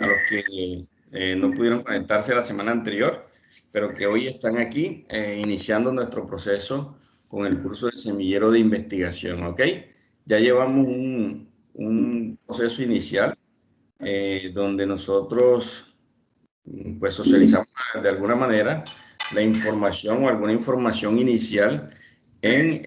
a los que no pudieron conectarse la semana anterior, pero que hoy están aquí iniciando nuestro proceso con el curso de semillero de investigación, ¿ok? Ya llevamos un proceso inicial donde nosotros pues socializamos de alguna manera la información o alguna información inicial en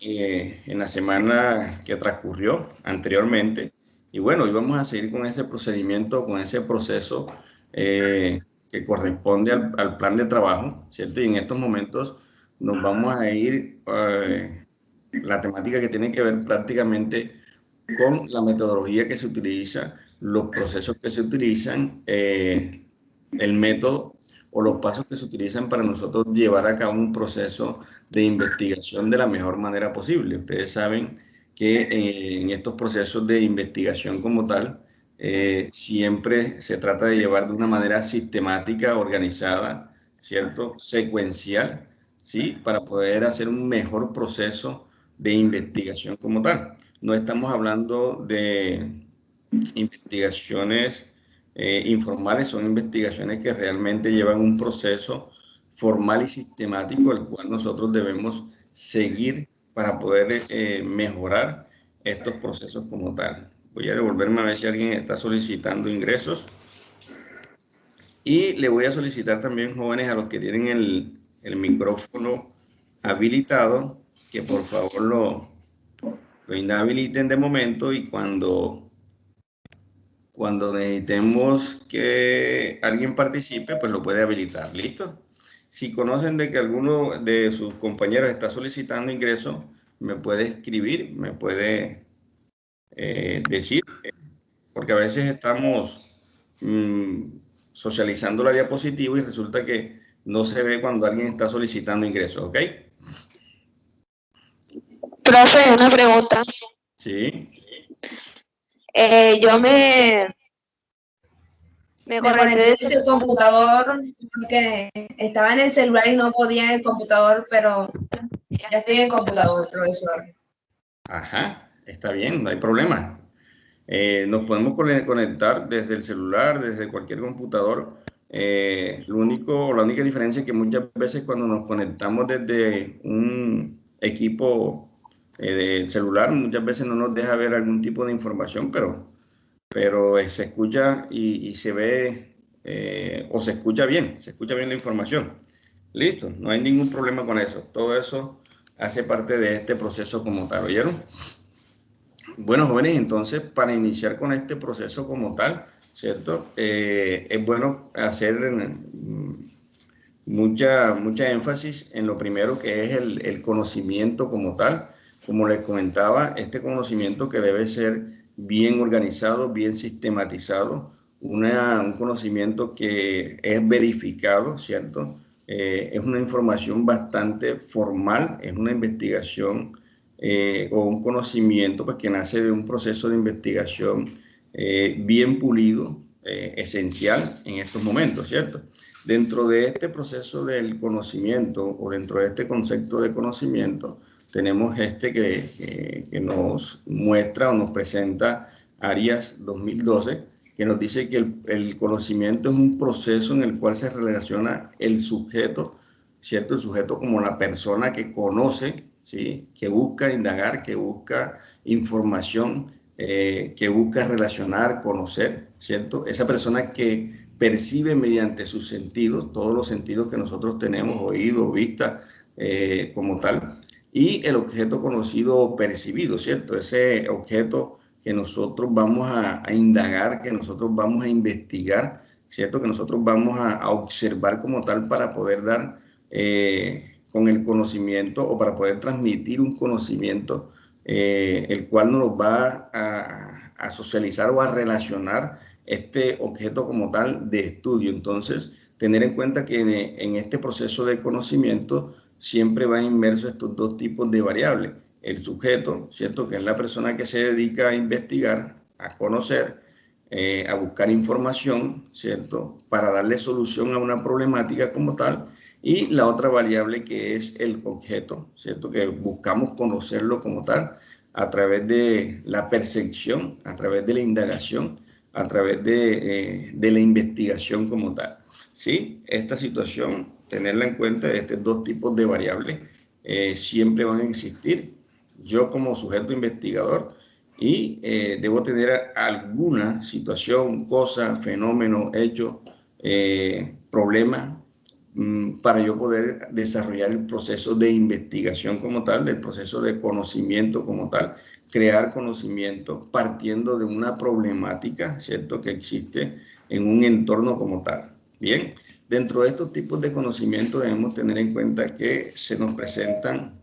la semana que transcurrió anteriormente. Y bueno, hoy vamos a seguir con ese procedimiento, con ese proceso que corresponde al plan de trabajo, ¿cierto? Y en estos momentos nos vamos a ir, la temática que tiene que ver prácticamente con la metodología que se utiliza, los procesos que se utilizan, el método o los pasos que se utilizan para nosotros llevar a cabo un proceso de investigación de la mejor manera posible. Ustedes saben que en estos procesos de investigación como tal, siempre se trata de llevar de una manera sistemática, organizada, ¿cierto? Secuencial, ¿sí? Para poder hacer un mejor proceso de investigación como tal. No estamos hablando de investigaciones informales, son investigaciones que realmente llevan un proceso formal y sistemático, el cual nosotros debemos seguir para poder mejorar estos procesos como tal. Voy a devolverme a ver si alguien está solicitando ingresos. Y le voy a solicitar también, jóvenes, a los que tienen el micrófono habilitado, que por favor lo inhabiliten de momento y cuando necesitemos que alguien participe, pues lo puede habilitar. ¿Listo? Si conocen de que alguno de sus compañeros está solicitando ingreso, me puede escribir, me puede decir, porque a veces estamos socializando la diapositiva y resulta que no se ve cuando alguien está solicitando ingresos, ¿ok? Profe, una pregunta. Sí. Yo me conecté desde el computador porque estaba en el celular y no podía en el computador, pero ya estoy en el computador, profesor. Ajá, está bien, no hay problema. Nos podemos conectar desde el celular, desde cualquier computador. La única diferencia es que muchas veces cuando nos conectamos desde un equipo del celular, muchas veces no nos deja ver algún tipo de información, pero se escucha y se ve o se escucha bien la información. Listo, no hay ningún problema con eso. Todo eso hace parte de este proceso como tal, ¿oyeron? Bueno, jóvenes, entonces para iniciar con este proceso como tal, ¿cierto? Es bueno hacer mucha énfasis en lo primero que es el conocimiento como tal. Como les comentaba, este conocimiento que debe ser bien organizado, bien sistematizado, un conocimiento que es verificado, ¿cierto? Es una información bastante formal, es una investigación o un conocimiento pues, que nace de un proceso de investigación bien pulido, esencial en estos momentos, ¿cierto? Dentro de este proceso del conocimiento o dentro de este concepto de conocimiento, tenemos que nos muestra o nos presenta Arias 2012, que nos dice que el conocimiento es un proceso en el cual se relaciona el sujeto, ¿cierto? El sujeto como la persona que conoce, ¿sí? Que busca indagar, que busca información, que busca relacionar, conocer, ¿cierto? Esa persona que percibe mediante sus sentidos, todos los sentidos que nosotros tenemos, oído, vista, como tal, y el objeto conocido o percibido, ¿cierto? Ese objeto que nosotros vamos a indagar, que nosotros vamos a investigar, ¿cierto? Que nosotros vamos a observar como tal para poder dar con el conocimiento o para poder transmitir un conocimiento, el cual nos va a socializar o a relacionar este objeto como tal de estudio. Entonces, tener en cuenta que en este proceso de conocimiento siempre va inmerso estos dos tipos de variables. El sujeto, ¿cierto? Que es la persona que se dedica a investigar, a conocer, a buscar información, ¿cierto? Para darle solución a una problemática como tal. Y la otra variable que es el objeto, ¿cierto? Que buscamos conocerlo como tal a través de la percepción, a través de la indagación, a través de la investigación como tal. Sí, esta situación, tenerla en cuenta, estos dos tipos de variables siempre van a existir. Yo como sujeto investigador y debo tener alguna situación, cosa, fenómeno, hecho, problema para yo poder desarrollar el proceso de investigación como tal, del proceso de conocimiento como tal, crear conocimiento partiendo de una problemática, ¿cierto?, que existe en un entorno como tal. Bien, dentro de estos tipos de conocimiento debemos tener en cuenta que se nos presentan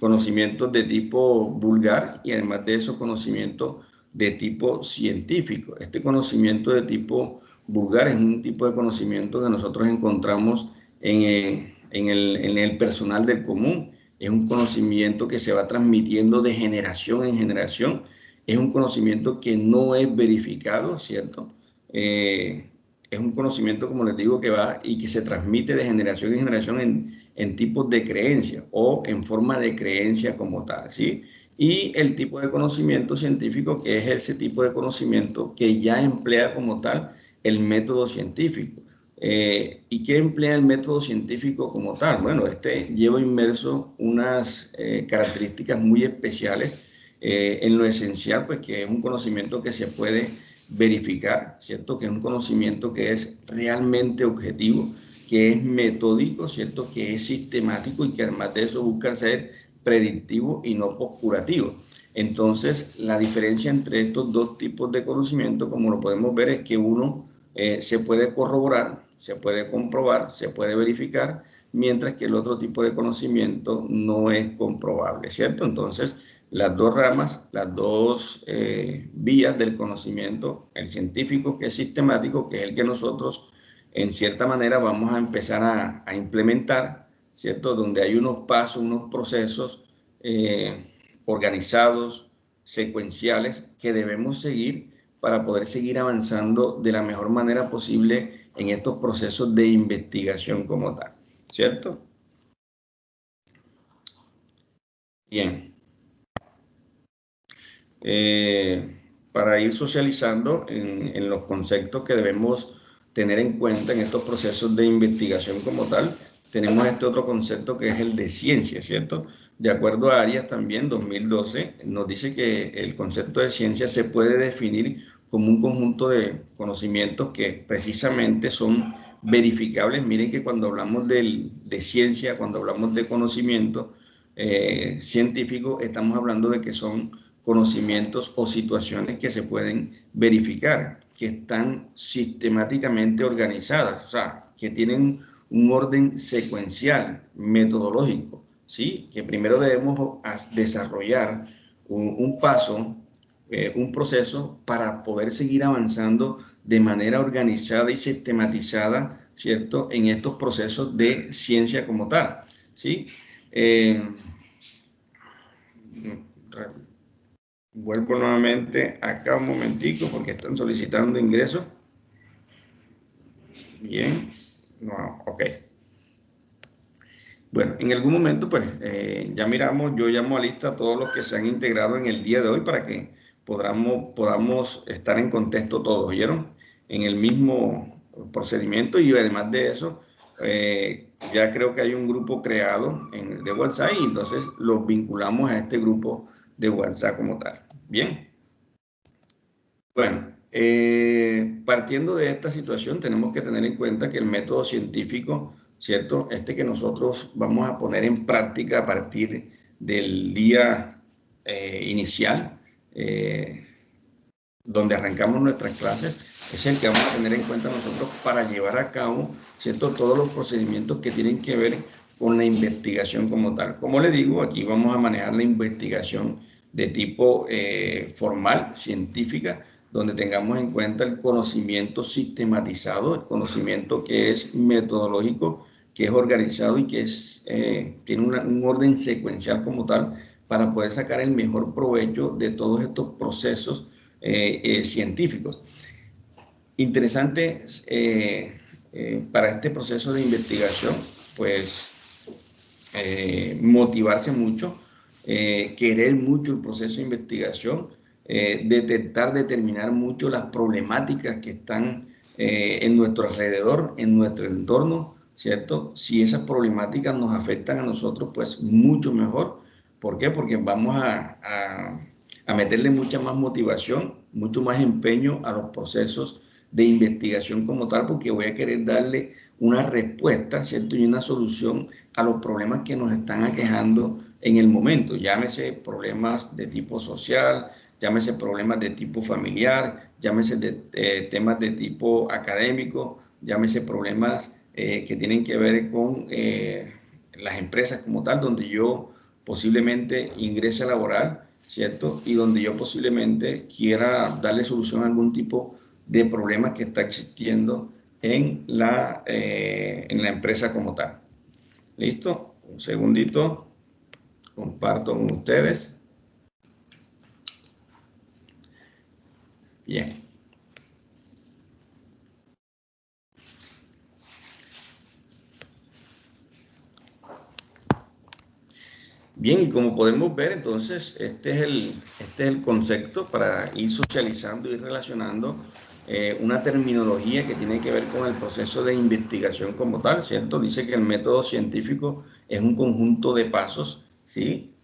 conocimientos de tipo vulgar y además de eso conocimientos de tipo científico. Este conocimiento de tipo vulgar es un tipo de conocimiento que nosotros encontramos en el personal del común. Es un conocimiento que se va transmitiendo de generación en generación. Es un conocimiento que no es verificado, ¿cierto? Es un conocimiento, como les digo, que va y que se transmite de generación en generación en tipos de creencia o en forma de creencia como tal, ¿sí? Y el tipo de conocimiento científico, que es ese tipo que ya emplea como tal el método científico. ¿Y qué emplea el método científico como tal? Bueno, este lleva inmerso unas características muy especiales en lo esencial, pues que es un conocimiento que se puede verificar, ¿cierto? Que es un conocimiento que es realmente objetivo, que es metódico, ¿cierto? Que es sistemático y que además de eso busca ser predictivo y no postcurativo. Entonces, la diferencia entre estos dos tipos de conocimiento, como lo podemos ver, es que uno se puede corroborar, se puede comprobar, se puede verificar, mientras que el otro tipo de conocimiento no es comprobable, ¿cierto? Entonces, las dos ramas, las dos vías del conocimiento, el científico que es sistemático, que es el que nosotros en cierta manera vamos a empezar a implementar, ¿cierto? Donde hay unos pasos, unos procesos organizados, secuenciales, que debemos seguir para poder seguir avanzando de la mejor manera posible en estos procesos de investigación como tal, ¿cierto? Bien. Para ir socializando en los conceptos que debemos tener en cuenta en estos procesos de investigación como tal, tenemos este otro concepto que es el de ciencia, ¿cierto? De acuerdo a Arias también, 2012, nos dice que el concepto de ciencia se puede definir como un conjunto de conocimientos que precisamente son verificables. Miren que cuando hablamos de ciencia, cuando hablamos de conocimiento científico, estamos hablando de que son conocimientos o situaciones que se pueden verificar, que están sistemáticamente organizadas, o sea, que tienen un orden secuencial, metodológico, ¿sí? Que primero debemos desarrollar un paso, un proceso para poder seguir avanzando de manera organizada y sistematizada, ¿cierto? En estos procesos de ciencia como tal, ¿sí? Vuelvo nuevamente acá un momentico porque están solicitando ingresos. Bien, no, ok. Bueno, en algún momento pues ya miramos, yo llamo a lista a todos los que se han integrado en el día de hoy para que podamos estar en contexto todos, ¿oyeron? En el mismo procedimiento y además de eso, ya creo que hay un grupo creado de WhatsApp y entonces los vinculamos a este grupo de WhatsApp como tal. Bien. Bueno, partiendo de esta situación, tenemos que tener en cuenta que el método científico, ¿cierto? Este que nosotros vamos a poner en práctica a partir del día inicial, donde arrancamos nuestras clases, es el que vamos a tener en cuenta nosotros para llevar a cabo, ¿cierto?, todos los procedimientos que tienen que ver con la investigación como tal. Como le digo, aquí vamos a manejar la investigación de tipo formal, científica, donde tengamos en cuenta el conocimiento sistematizado, el conocimiento que es metodológico, que es organizado y que tiene un orden secuencial como tal para poder sacar el mejor provecho de todos estos procesos científicos. Interesante para este proceso de investigación, pues motivarse mucho, querer mucho el proceso de investigación, detectar, determinar mucho las problemáticas que están en nuestro alrededor, en nuestro entorno, ¿cierto? Si esas problemáticas nos afectan a nosotros, pues mucho mejor. ¿Por qué? Porque vamos a meterle mucha más motivación, mucho más empeño a los procesos de investigación como tal, porque voy a querer darle una respuesta, ¿cierto? Y una solución a los problemas que nos están aquejando en el momento. Llámese problemas de tipo social, llámese problemas de tipo familiar, llámese temas de tipo académico, llámese problemas que tienen que ver con las empresas como tal, donde yo posiblemente ingrese a laborar, ¿cierto? Y donde yo posiblemente quiera darle solución a algún tipo de problemas que está existiendo en la empresa como tal. ¿Listo? Un segundito. Comparto con ustedes. Bien. Bien, y como podemos ver, entonces, este es el concepto para ir socializando y relacionando una terminología que tiene que ver con el proceso de investigación como tal, ¿cierto? Dice que el método científico es un conjunto de pasos, ¿sí?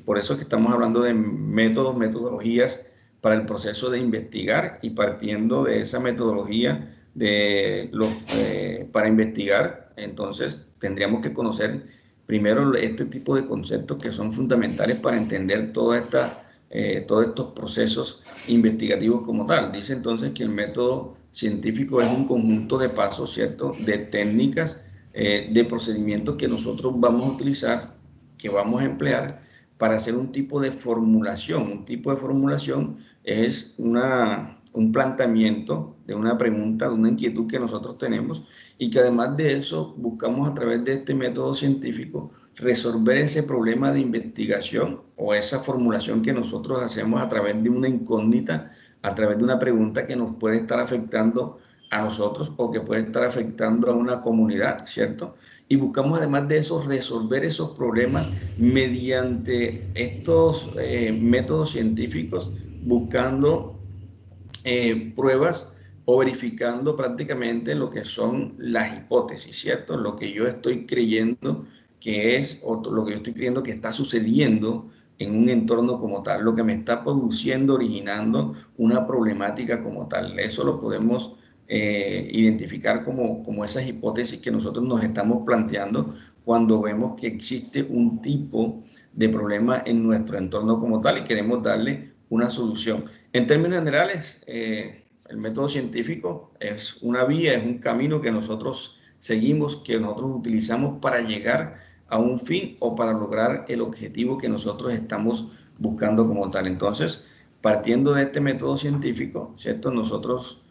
Por eso es que estamos hablando de métodos, metodologías para el proceso de investigar y partiendo de esa metodología para investigar, entonces tendríamos que conocer primero este tipo de conceptos que son fundamentales para entender todos estos procesos investigativos como tal. Dice entonces que el método científico es un conjunto de pasos, ¿cierto? De técnicas, de procedimientos que nosotros vamos a utilizar, que vamos a emplear para hacer un tipo de formulación. Un tipo de formulación es un planteamiento de una pregunta, de una inquietud que nosotros tenemos y que además de eso buscamos a través de este método científico resolver ese problema de investigación o esa formulación que nosotros hacemos a través de una incógnita, a través de una pregunta que nos puede estar afectando a nosotros o que puede estar afectando a una comunidad, ¿cierto? Y buscamos además de eso resolver esos problemas mediante estos métodos científicos, buscando pruebas o verificando prácticamente lo que son las hipótesis, ¿cierto? Lo que yo estoy creyendo que es, o lo que yo estoy creyendo que está sucediendo en un entorno como tal, lo que me está produciendo, originando una problemática como tal. Eso lo podemos identificar como esas hipótesis que nosotros nos estamos planteando cuando vemos que existe un tipo de problema en nuestro entorno como tal y queremos darle una solución. En términos generales, el método científico es una vía, es un camino que nosotros seguimos, que nosotros utilizamos para llegar a un fin o para lograr el objetivo que nosotros estamos buscando como tal. Entonces, partiendo de este método científico, ¿cierto? Nosotros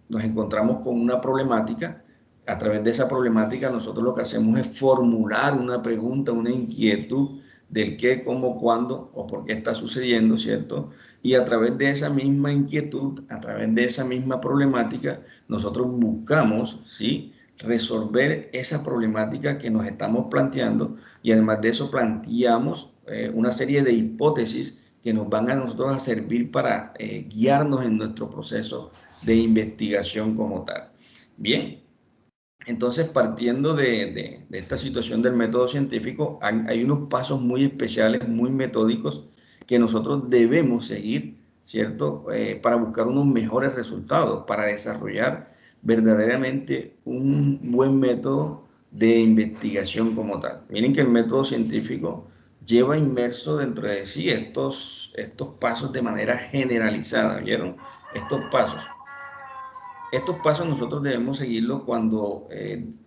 nos encontramos con una problemática. A través de esa problemática, nosotros lo que hacemos es formular una pregunta, una inquietud del qué, cómo, cuándo o por qué está sucediendo, ¿cierto? Y a través de esa misma inquietud, a través de esa misma problemática, nosotros buscamos, ¿sí?, resolver esa problemática que nos estamos planteando y además de eso planteamos una serie de hipótesis que nos van a nosotros a servir para guiarnos en nuestro proceso de investigación como tal. Bien, entonces partiendo de esta situación del método científico, hay unos pasos muy especiales, muy metódicos que nosotros debemos seguir, ¿cierto? Para buscar unos mejores resultados, para desarrollar verdaderamente un buen método de investigación como tal. Miren que el método científico lleva inmerso dentro de sí estos pasos de manera generalizada, ¿vieron? Estos pasos. Estos pasos nosotros debemos seguirlos cuando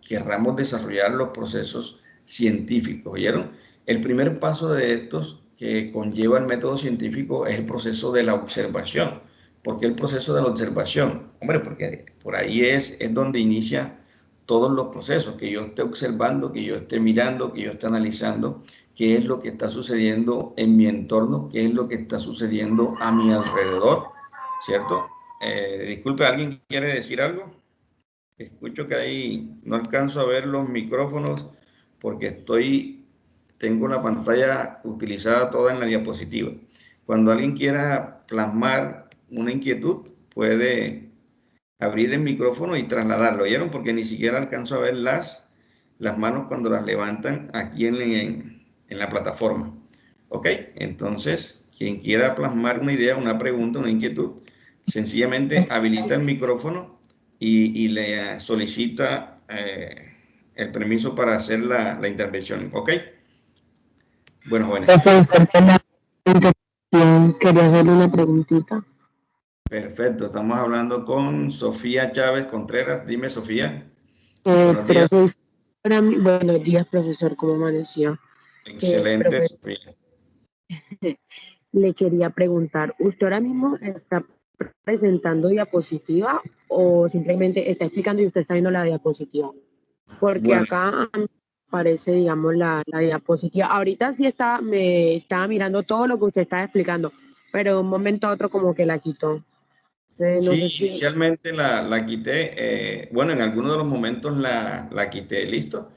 querramos desarrollar los procesos científicos, ¿oyeron? El primer paso de estos que conlleva el método científico es el proceso de la observación. ¿Por qué el proceso de la observación? Hombre, porque por ahí es donde inicia todos los procesos, que yo esté observando, que yo esté mirando, que yo esté analizando qué es lo que está sucediendo en mi entorno, qué es lo que está sucediendo a mi alrededor, ¿cierto? Disculpe, ¿alguien quiere decir algo? Escucho que ahí no alcanzo a ver los micrófonos porque tengo la pantalla utilizada toda en la diapositiva. Cuando alguien quiera plasmar una inquietud, puede abrir el micrófono y trasladarlo. ¿Oyeron? Porque ni siquiera alcanzo a ver las manos cuando las levantan aquí en la plataforma. ¿Ok? Entonces, quien quiera plasmar una idea, una pregunta, una inquietud, sencillamente habilita el micrófono y le solicita el permiso para hacer la intervención. ¿Ok? Bueno, jóvenes. Quería hacerle una preguntita. Perfecto, estamos hablando con Sofía Chávez Contreras. Dime, Sofía. Buenos días. Buenos días, profesor, ¿cómo amaneció? Excelente, Sofía. Le quería preguntar, ¿usted ahora mismo está presentando diapositiva o simplemente está explicando y usted está viendo la diapositiva? Porque Bueno, acá aparece, digamos, la diapositiva. Ahorita sí me estaba mirando todo lo que usted estaba explicando, pero de un momento a otro como que la quitó. No sí, sé si... inicialmente la quité. Bueno, en algunos de los momentos la quité, listo.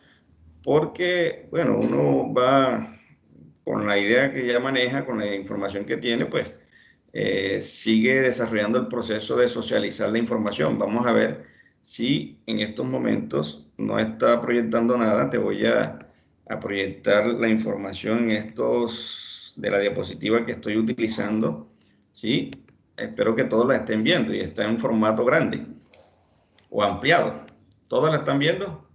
Porque, bueno, uno va con la idea que ya maneja, con la información que tiene, pues sigue desarrollando el proceso de socializar la información. Vamos a ver si en estos momentos no está proyectando nada. Te voy a proyectar la información en estos de la diapositiva que estoy utilizando. ¿Sí? Espero que todos la estén viendo y está en formato grande o ampliado. ¿Todos la están viendo?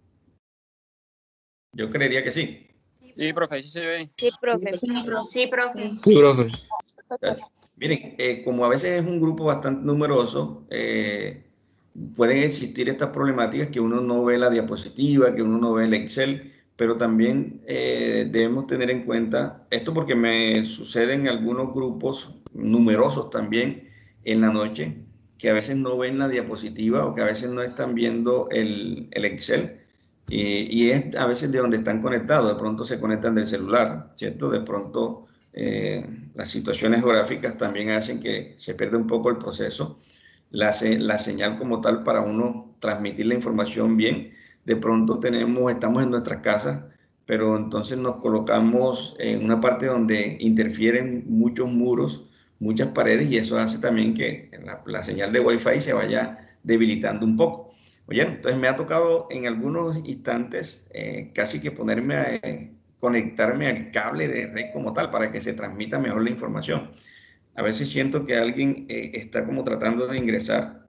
Yo creería que sí. Sí, profe, ahí sí se ve. Sí, profe. Sí, profe. Sí, profe. Sí, profe. Miren, como a veces es un grupo bastante numeroso, pueden existir estas problemáticas que uno no ve la diapositiva, que uno no ve el Excel, pero también debemos tener en cuenta esto porque me sucede en algunos grupos numerosos también en la noche, que a veces no ven la diapositiva o que a veces no están viendo el Excel. Y es a veces de donde están conectados, de pronto se conectan del celular, ¿cierto? De pronto las situaciones geográficas también hacen que se pierda un poco el proceso, la señal como tal para uno transmitir la información bien. De pronto estamos en nuestras casas, pero entonces nos colocamos en una parte donde interfieren muchos muros, muchas paredes y eso hace también que la señal de Wi-Fi se vaya debilitando un poco. Oye, entonces me ha tocado en algunos instantes casi que ponerme a conectarme al cable de red como tal para que se transmita mejor la información. A veces siento que alguien está como tratando de ingresar.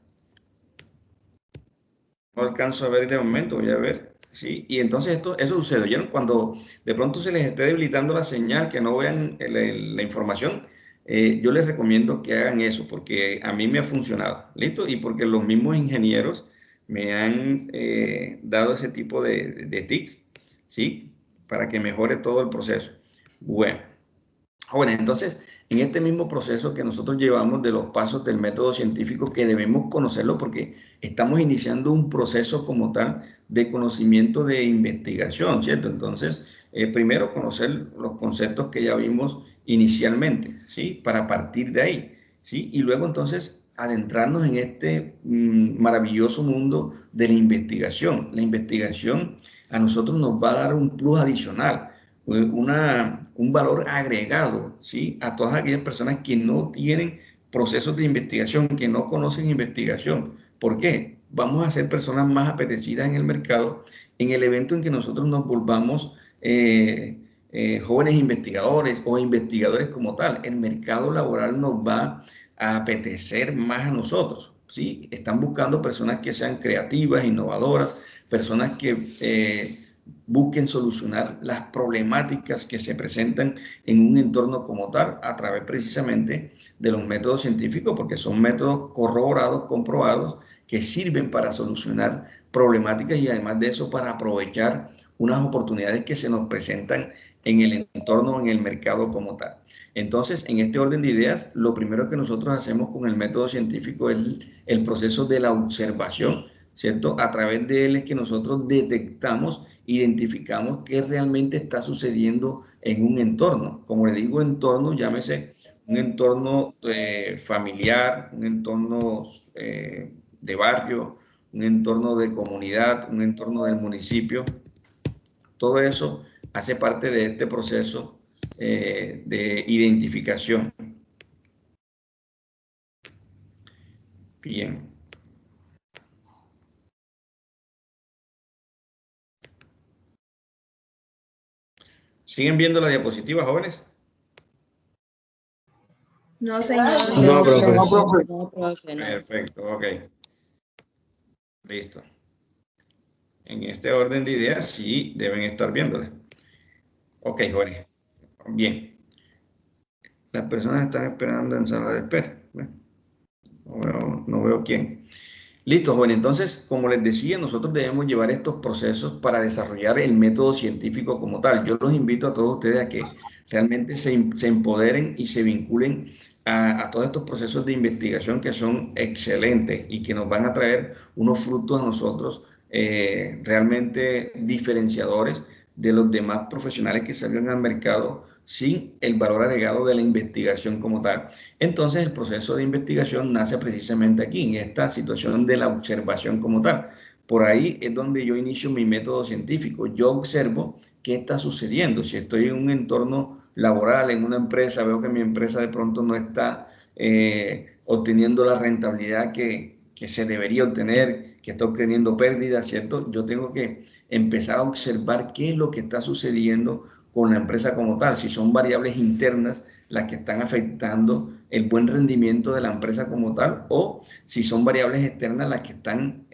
No alcanzo a ver de momento, voy a ver. Sí, y entonces eso sucede. ¿Oyeron? Cuando de pronto se les esté debilitando la señal, que no vean la información, yo les recomiendo que hagan eso porque a mí me ha funcionado. ¿Listo? Y porque los mismos ingenieros me han dado ese tipo de tips, ¿sí? Para que mejore todo el proceso. Bueno. Jóvenes, entonces, en este mismo proceso que nosotros llevamos de los pasos del método científico, que debemos conocerlo porque estamos iniciando un proceso como tal de conocimiento de investigación, ¿cierto? Entonces, primero conocer los conceptos que ya vimos inicialmente, ¿sí? Para partir de ahí, ¿sí? Y luego entonces adentrarnos en este maravilloso mundo de la investigación. La investigación a nosotros nos va a dar un plus adicional, un valor agregado, ¿sí? A todas aquellas personas que no tienen procesos de investigación, que no conocen investigación. ¿Por qué? Vamos a ser personas más apetecidas en el mercado en el evento en que nosotros nos volvamos jóvenes investigadores o investigadores como tal. El mercado laboral nos va a apetecer más a nosotros, ¿sí? Están buscando personas que sean creativas, innovadoras, personas que busquen solucionar las problemáticas que se presentan en un entorno como tal a través precisamente de los métodos científicos, porque son métodos corroborados, comprobados, que sirven para solucionar problemáticas y además de eso para aprovechar unas oportunidades que se nos presentan en el entorno, en el mercado como tal. Entonces, en este orden de ideas, lo primero que nosotros hacemos con el método científico es el proceso de la observación, ¿cierto? A través de él es que nosotros detectamos, identificamos qué realmente está sucediendo en un entorno. Como le digo, entorno, llámese un entorno familiar, un entorno de barrio, un entorno de comunidad, un entorno del municipio. Todo eso hace parte de este proceso de identificación. Bien. ¿Siguen viendo la diapositiva, jóvenes? No, señor. No, profe. No, profe, no. Perfecto, ok. Listo. En este orden de ideas, sí deben estar viéndola. Ok, jóvenes. Bien. Las personas están esperando en sala de espera. Bueno, no veo quién. Listo, jóvenes. Entonces, como les decía, nosotros debemos llevar estos procesos para desarrollar el método científico como tal. Yo los invito a todos ustedes a que realmente se empoderen y se vinculen a todos estos procesos de investigación que son excelentes y que nos van a traer unos frutos a nosotros realmente diferenciadores de los demás profesionales que salgan al mercado sin el valor agregado de la investigación como tal. Entonces, el proceso de investigación nace precisamente aquí, en esta situación de la observación como tal. Por ahí es donde yo inicio mi método científico. Yo observo qué está sucediendo. Si estoy en un entorno laboral, en una empresa, veo que mi empresa de pronto no está obteniendo la rentabilidad que se debería obtener, que está obteniendo pérdidas, ¿cierto? Yo tengo que empezar a observar qué es lo que está sucediendo con la empresa como tal, si son variables internas las que están afectando el buen rendimiento de la empresa como tal, o si son variables externas las que están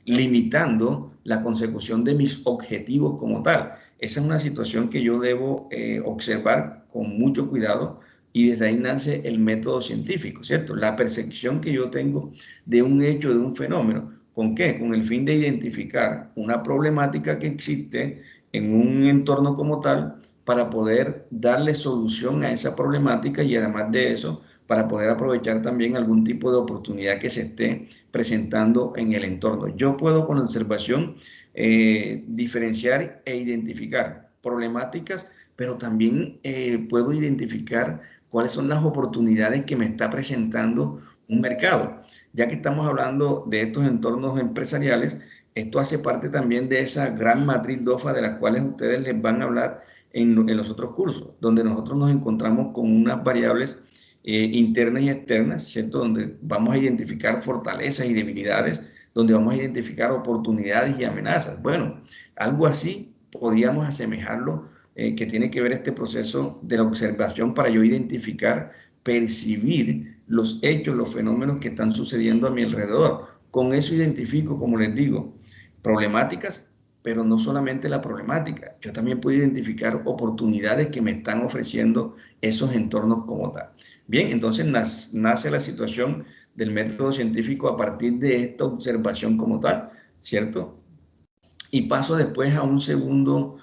limitando la consecución de mis objetivos como tal. Esa es una situación que yo debo observar con mucho cuidado y desde ahí nace el método científico, ¿cierto? La percepción que yo tengo de un hecho, de un fenómeno. ¿Con qué? Con el fin de identificar una problemática que existe en un entorno como tal para poder darle solución a esa problemática y además de eso, para poder aprovechar también algún tipo de oportunidad que se esté presentando en el entorno. Yo puedo con observación diferenciar e identificar problemáticas, pero también puedo identificar cuáles son las oportunidades que me está presentando un mercado. Ya que estamos hablando de estos entornos empresariales, esto hace parte también de esa gran matriz DOFA de las cuales ustedes les van a hablar en los otros cursos, donde nosotros nos encontramos con unas variables internas y externas, ¿cierto? Donde vamos a identificar fortalezas y debilidades, donde vamos a identificar oportunidades y amenazas. Bueno, algo así podríamos asemejarlo, que tiene que ver este proceso de la observación para yo identificar, percibir los hechos, los fenómenos que están sucediendo a mi alrededor. Con eso identifico, como les digo, problemáticas, pero no solamente la problemática. Yo también puedo identificar oportunidades que me están ofreciendo esos entornos como tal. Bien, entonces nace la situación del método científico a partir de esta observación como tal, ¿cierto? Y paso después a un segundo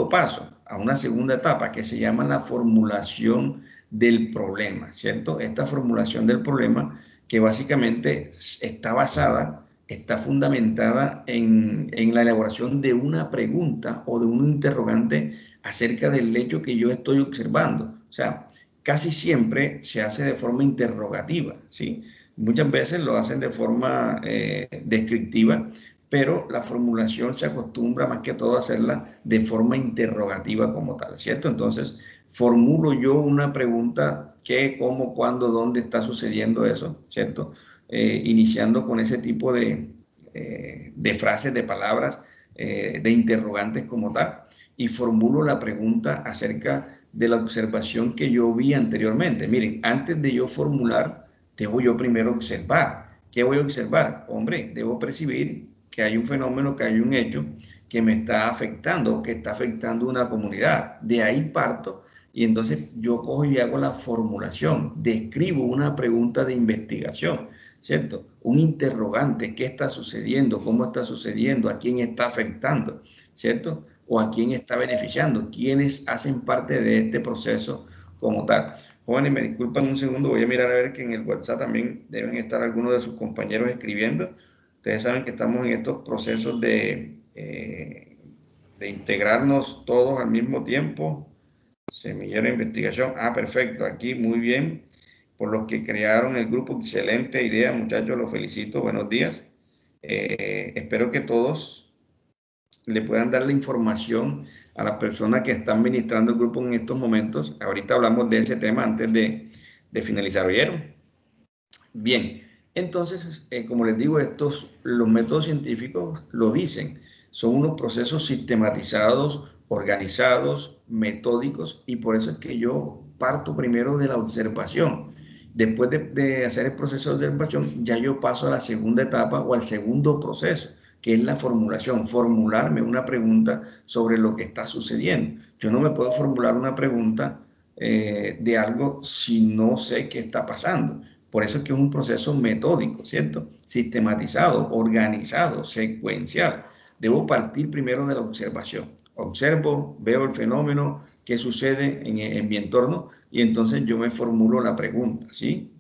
paso, a una segunda etapa que se llama la formulación del problema, ¿cierto? Esta formulación del problema que básicamente está fundamentada en la elaboración de una pregunta o de un interrogante acerca del hecho que yo estoy observando. O sea, casi siempre se hace de forma interrogativa, ¿sí? Muchas veces lo hacen de forma descriptiva, pero la formulación se acostumbra más que todo a hacerla de forma interrogativa como tal, ¿cierto? Entonces, formulo yo una pregunta: ¿qué, cómo, cuándo, dónde está sucediendo eso? ¿Cierto? Iniciando con ese tipo de frases, de palabras, de interrogantes como tal, y formulo la pregunta acerca de la observación que yo vi anteriormente. Miren, antes de yo formular, debo yo primero observar. ¿Qué voy a observar? Hombre, debo percibir que hay un fenómeno, que hay un hecho que me está afectando, que está afectando una comunidad. De ahí parto y entonces yo cojo y hago la formulación, describo una pregunta de investigación, ¿cierto? Un interrogante: ¿qué está sucediendo? ¿Cómo está sucediendo? ¿A quién está afectando? ¿Cierto? ¿O a quién está beneficiando? ¿Quiénes hacen parte de este proceso como tal? Jóvenes, me disculpan un segundo, voy a mirar a ver que en el WhatsApp también deben estar algunos de sus compañeros escribiendo. Ustedes saben que estamos en estos procesos de integrarnos todos al mismo tiempo. Semillero de investigación. Ah, perfecto. Aquí muy bien. Por los que crearon el grupo, excelente idea, muchachos. Los felicito. Buenos días. Espero que todos le puedan dar la información a las personas que están ministrando el grupo en estos momentos. Ahorita hablamos de ese tema antes de finalizar. ¿Oyeron? Bien. Entonces, como les digo, los métodos científicos lo dicen, son unos procesos sistematizados, organizados, metódicos, y por eso es que yo parto primero de la observación. Después de hacer el proceso de observación, ya yo paso a la segunda etapa o al segundo proceso, que es la formulación, formularme una pregunta sobre lo que está sucediendo. Yo no me puedo formular una pregunta de algo si no sé qué está pasando. Por eso es que es un proceso metódico, ¿cierto? Sistematizado, organizado, secuencial. Debo partir primero de la observación. Observo, veo el fenómeno, qué sucede en mi entorno y entonces yo me formulo la pregunta, ¿sí?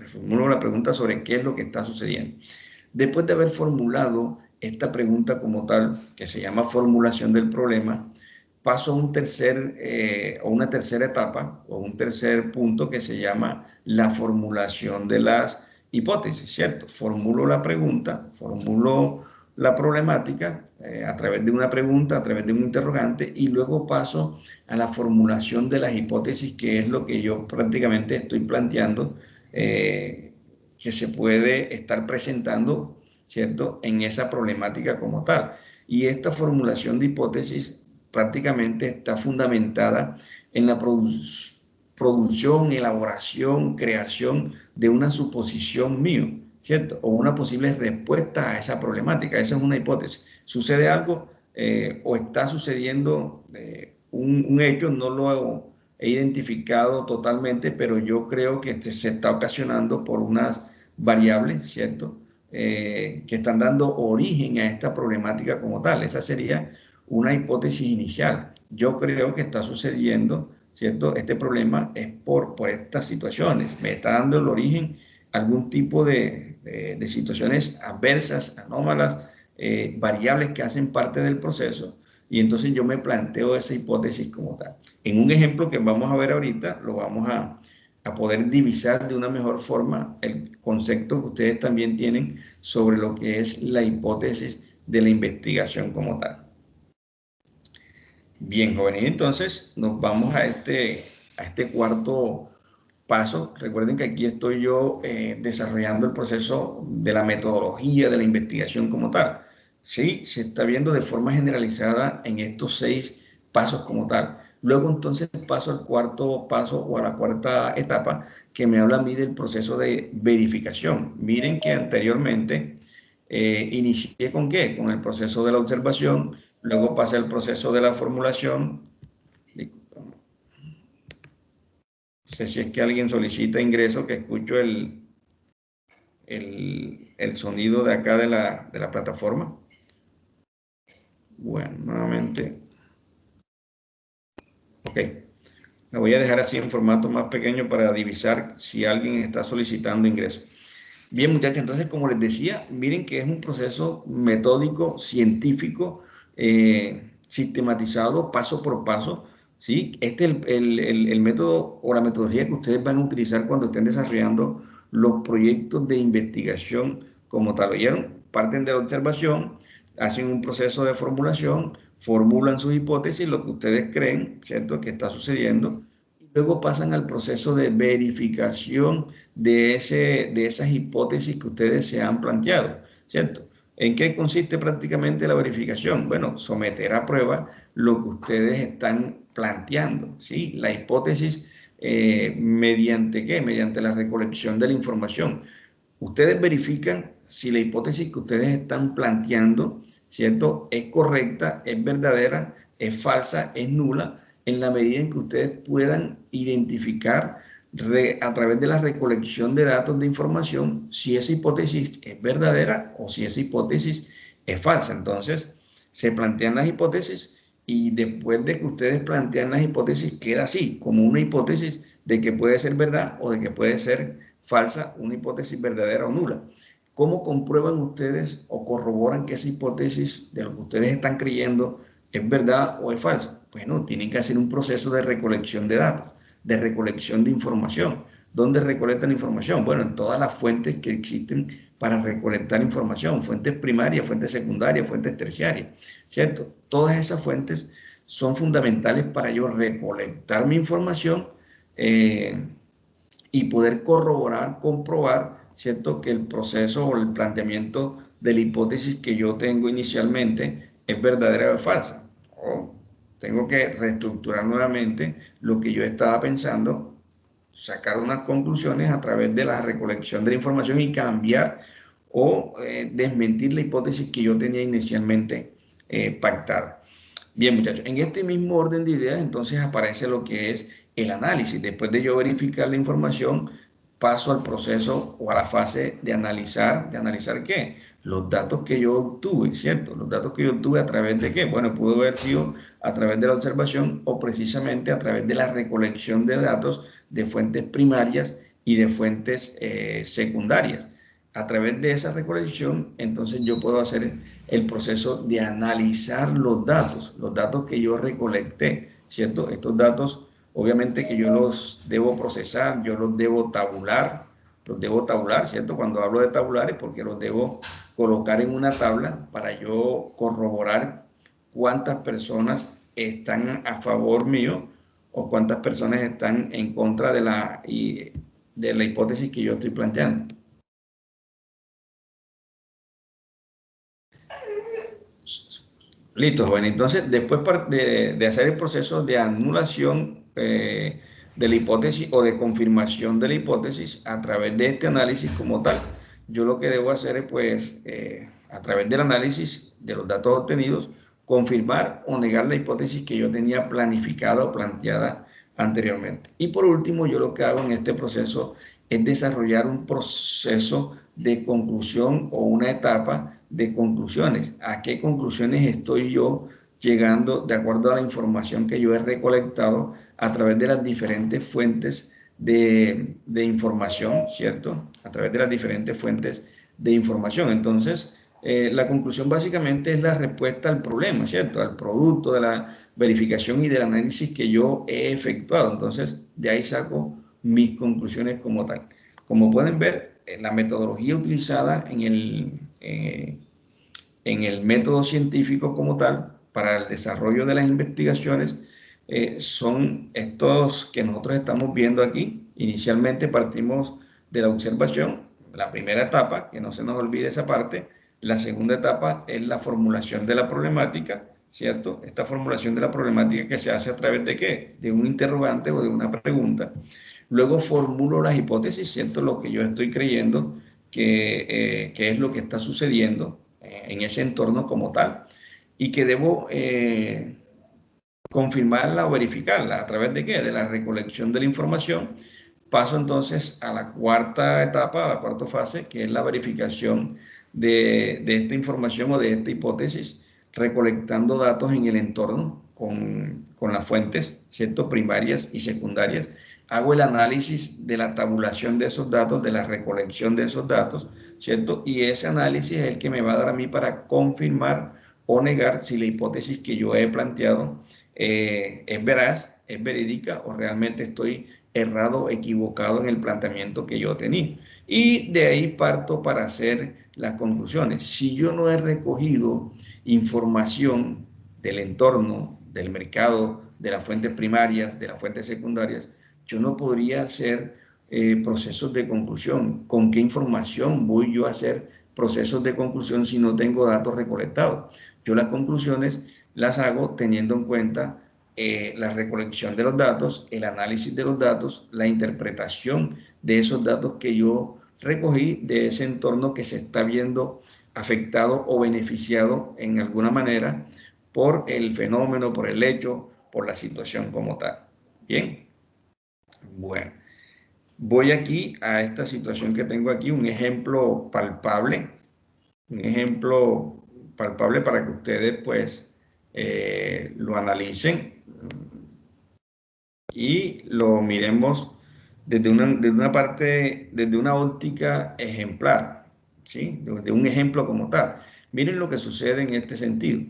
Me formulo la pregunta sobre qué es lo que está sucediendo. Después de haber formulado esta pregunta como tal, que se llama formulación del problema, paso a una tercera etapa o un tercer punto que se llama la formulación de las hipótesis, ¿cierto? Formulo la pregunta, formulo la problemática a través de una pregunta, a través de un interrogante y luego paso a la formulación de las hipótesis, que es lo que yo prácticamente estoy planteando, que se puede estar presentando, ¿cierto?, en esa problemática como tal. Y esta formulación de hipótesis prácticamente está fundamentada en la producción, elaboración, creación de una suposición mío, ¿cierto? O una posible respuesta a esa problemática. Esa es una hipótesis. Sucede algo o está sucediendo un hecho, no lo he identificado totalmente, pero yo creo que se está ocasionando por unas variables, ¿cierto? Que están dando origen a esta problemática como tal. Esa sería una hipótesis inicial. Yo creo que está sucediendo, ¿cierto? Este problema es por estas situaciones. Me está dando el origen a algún tipo de situaciones adversas, anómalas, variables que hacen parte del proceso. Y entonces yo me planteo esa hipótesis como tal. En un ejemplo que vamos a ver ahorita, lo vamos a poder divisar de una mejor forma el concepto que ustedes también tienen sobre lo que es la hipótesis de la investigación como tal. Bien, jóvenes, entonces nos vamos a este cuarto paso. Recuerden que aquí estoy yo desarrollando el proceso de la metodología de la investigación como tal. Sí, se está viendo de forma generalizada en estos 6 pasos como tal. Luego entonces paso al cuarto paso o a la cuarta etapa que me habla a mí del proceso de verificación. Miren que anteriormente inicié ¿con qué? Con el proceso de la observación, luego pasé al proceso de la formulación. No sé si es que alguien solicita ingreso, que escucho el sonido de acá de la plataforma. Bueno, nuevamente. Ok. La voy a dejar así en formato más pequeño para divisar si alguien está solicitando ingreso. Bien, muchachos, entonces, como les decía, miren que es un proceso metódico, científico, sistematizado, paso por paso, ¿sí? Este es el método o la metodología que ustedes van a utilizar cuando estén desarrollando los proyectos de investigación como tal. ¿Oyeron? Parten de la observación, hacen un proceso de formulación, formulan sus hipótesis, lo que ustedes creen, ¿cierto?, que está sucediendo. Luego pasan al proceso de verificación de esas hipótesis que ustedes se han planteado, ¿cierto? ¿En qué consiste prácticamente la verificación? Bueno, someter a prueba lo que ustedes están planteando, ¿sí? La hipótesis, ¿mediante qué? Mediante la recolección de la información. Ustedes verifican si la hipótesis que ustedes están planteando, ¿cierto?, es correcta, es verdadera, es falsa, es nula, en la medida en que ustedes puedan identificar a través de la recolección de datos de información si esa hipótesis es verdadera o si esa hipótesis es falsa. Entonces, se plantean las hipótesis y después de que ustedes plantean las hipótesis, queda así, como una hipótesis de que puede ser verdad o de que puede ser falsa, una hipótesis verdadera o nula. ¿Cómo comprueban ustedes o corroboran que esa hipótesis de lo que ustedes están creyendo es verdad o es falsa? Bueno, tienen que hacer un proceso de recolección de datos, de recolección de información. ¿Dónde recolectan información? Bueno, en todas las fuentes que existen para recolectar información, fuentes primarias, fuentes secundarias, fuentes terciarias, ¿cierto? Todas esas fuentes son fundamentales para yo recolectar mi información y poder corroborar, comprobar ¿cierto?, que el proceso o el planteamiento de la hipótesis que yo tengo inicialmente es verdadera o falsa. O tengo que reestructurar nuevamente lo que yo estaba pensando, sacar unas conclusiones a través de la recolección de la información y cambiar o desmentir la hipótesis que yo tenía inicialmente pactada. Bien, muchachos, en este mismo orden de ideas entonces aparece lo que es el análisis. Después de yo verificar la información, paso al proceso o a la fase de analizar. ¿De analizar qué? Los datos que yo obtuve, ¿cierto? Los datos que yo obtuve a través de qué? Bueno, pudo haber sido a través de la observación o precisamente a través de la recolección de datos de fuentes primarias y de fuentes secundarias. A través de esa recolección, entonces yo puedo hacer el proceso de analizar los datos que yo recolecté, ¿cierto? Estos datos, obviamente que yo los debo procesar, yo los debo tabular, ¿cierto? Cuando hablo de tabular es porque los debo colocar en una tabla para yo corroborar cuántas personas están a favor mío o cuántas personas están en contra de la hipótesis que yo estoy planteando. Listo, joven. Entonces, después de hacer el proceso de anulación de la hipótesis o de confirmación de la hipótesis a través de este análisis como tal, yo lo que debo hacer es, pues, a través del análisis de los datos obtenidos, confirmar o negar la hipótesis que yo tenía planificada o planteada anteriormente. Y por último, yo lo que hago en este proceso es desarrollar un proceso de conclusión o una etapa de conclusiones. ¿A qué conclusiones estoy yo llegando de acuerdo a la información que yo he recolectado a través de las diferentes fuentes de información, ¿cierto? A través de las diferentes fuentes de información. Entonces, la conclusión básicamente es la respuesta al problema, ¿cierto? Al producto de la verificación y del análisis que yo he efectuado. Entonces, de ahí saco mis conclusiones como tal. Como pueden ver, la metodología utilizada en el método científico como tal para el desarrollo de las investigaciones son estos que nosotros estamos viendo aquí. Inicialmente partimos de la observación, la primera etapa, que no se nos olvide esa parte. La segunda etapa es la formulación de la problemática, ¿cierto? Esta formulación de la problemática que se hace a través de ¿qué? De un interrogante o de una pregunta. Luego formulo las hipótesis, ¿cierto? Lo que yo estoy creyendo que es lo que está sucediendo en ese entorno como tal y que debo confirmarla o verificarla. ¿A través de qué? De la recolección de la información. Paso entonces a la cuarta etapa, a la cuarta fase, que es la verificación de esta información o de esta hipótesis, recolectando datos en el entorno con las fuentes, ¿cierto? Primarias y secundarias. Hago el análisis de la tabulación de esos datos, de la recolección de esos datos, ¿cierto? Y ese análisis es el que me va a dar a mí para confirmar o negar si la hipótesis que yo he planteado es veraz, es verídica o realmente estoy errado, equivocado en el planteamiento que yo tenía. Y de ahí parto para hacer las conclusiones. Si yo no he recogido información del entorno, del mercado, de las fuentes primarias, de las fuentes secundarias, yo no podría hacer procesos de conclusión. ¿Con qué información voy yo a hacer procesos de conclusión si no tengo datos recolectados? Yo las conclusiones las hago teniendo en cuenta la recolección de los datos, el análisis de los datos, la interpretación de esos datos que yo recogí de ese entorno que se está viendo afectado o beneficiado en alguna manera por el fenómeno, por el hecho, por la situación como tal. Bien, bueno, voy aquí a esta situación que tengo aquí, un ejemplo palpable para que ustedes pues lo analicen y lo miremos desde una óptica ejemplar, ¿sí? De un ejemplo como tal. Miren lo que sucede en este sentido.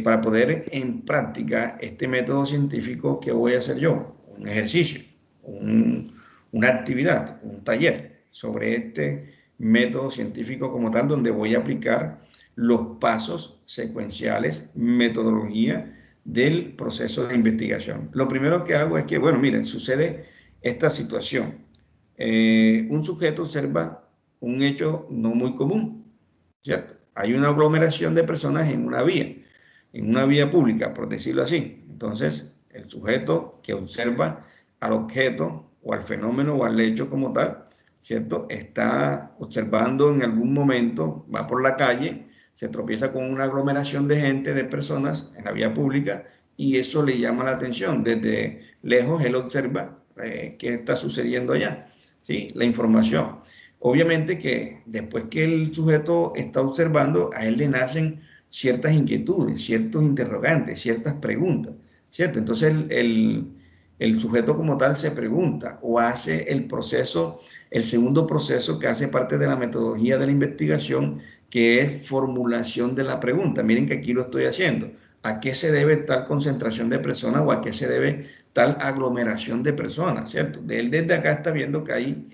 Para poder en práctica este método científico, ¿qué voy a hacer yo? Un ejercicio, una actividad, un taller sobre este método científico como tal, donde voy a aplicar los pasos secuenciales, metodología del proceso de investigación. Lo primero que hago es que, bueno, miren, sucede esta situación. Un sujeto observa un hecho no muy común, ¿cierto? Hay una aglomeración de personas en una vía pública, por decirlo así. Entonces, el sujeto que observa al objeto o al fenómeno o al hecho como tal, ¿cierto? Está observando en algún momento, va por la calle, se tropieza con una aglomeración de gente, de personas en la vía pública y eso le llama la atención. Desde lejos él observa qué está sucediendo allá, ¿sí? La información. Obviamente que después que el sujeto está observando, a él le nacen ciertas inquietudes, ciertos interrogantes, ciertas preguntas, ¿cierto? Entonces el sujeto como tal se pregunta o hace el proceso, el segundo proceso que hace parte de la metodología de la investigación, que es formulación de la pregunta. Miren que aquí lo estoy haciendo. ¿A qué se debe tal concentración de personas o a qué se debe tal aglomeración de personas? ¿Cierto? Él desde acá está viendo que hay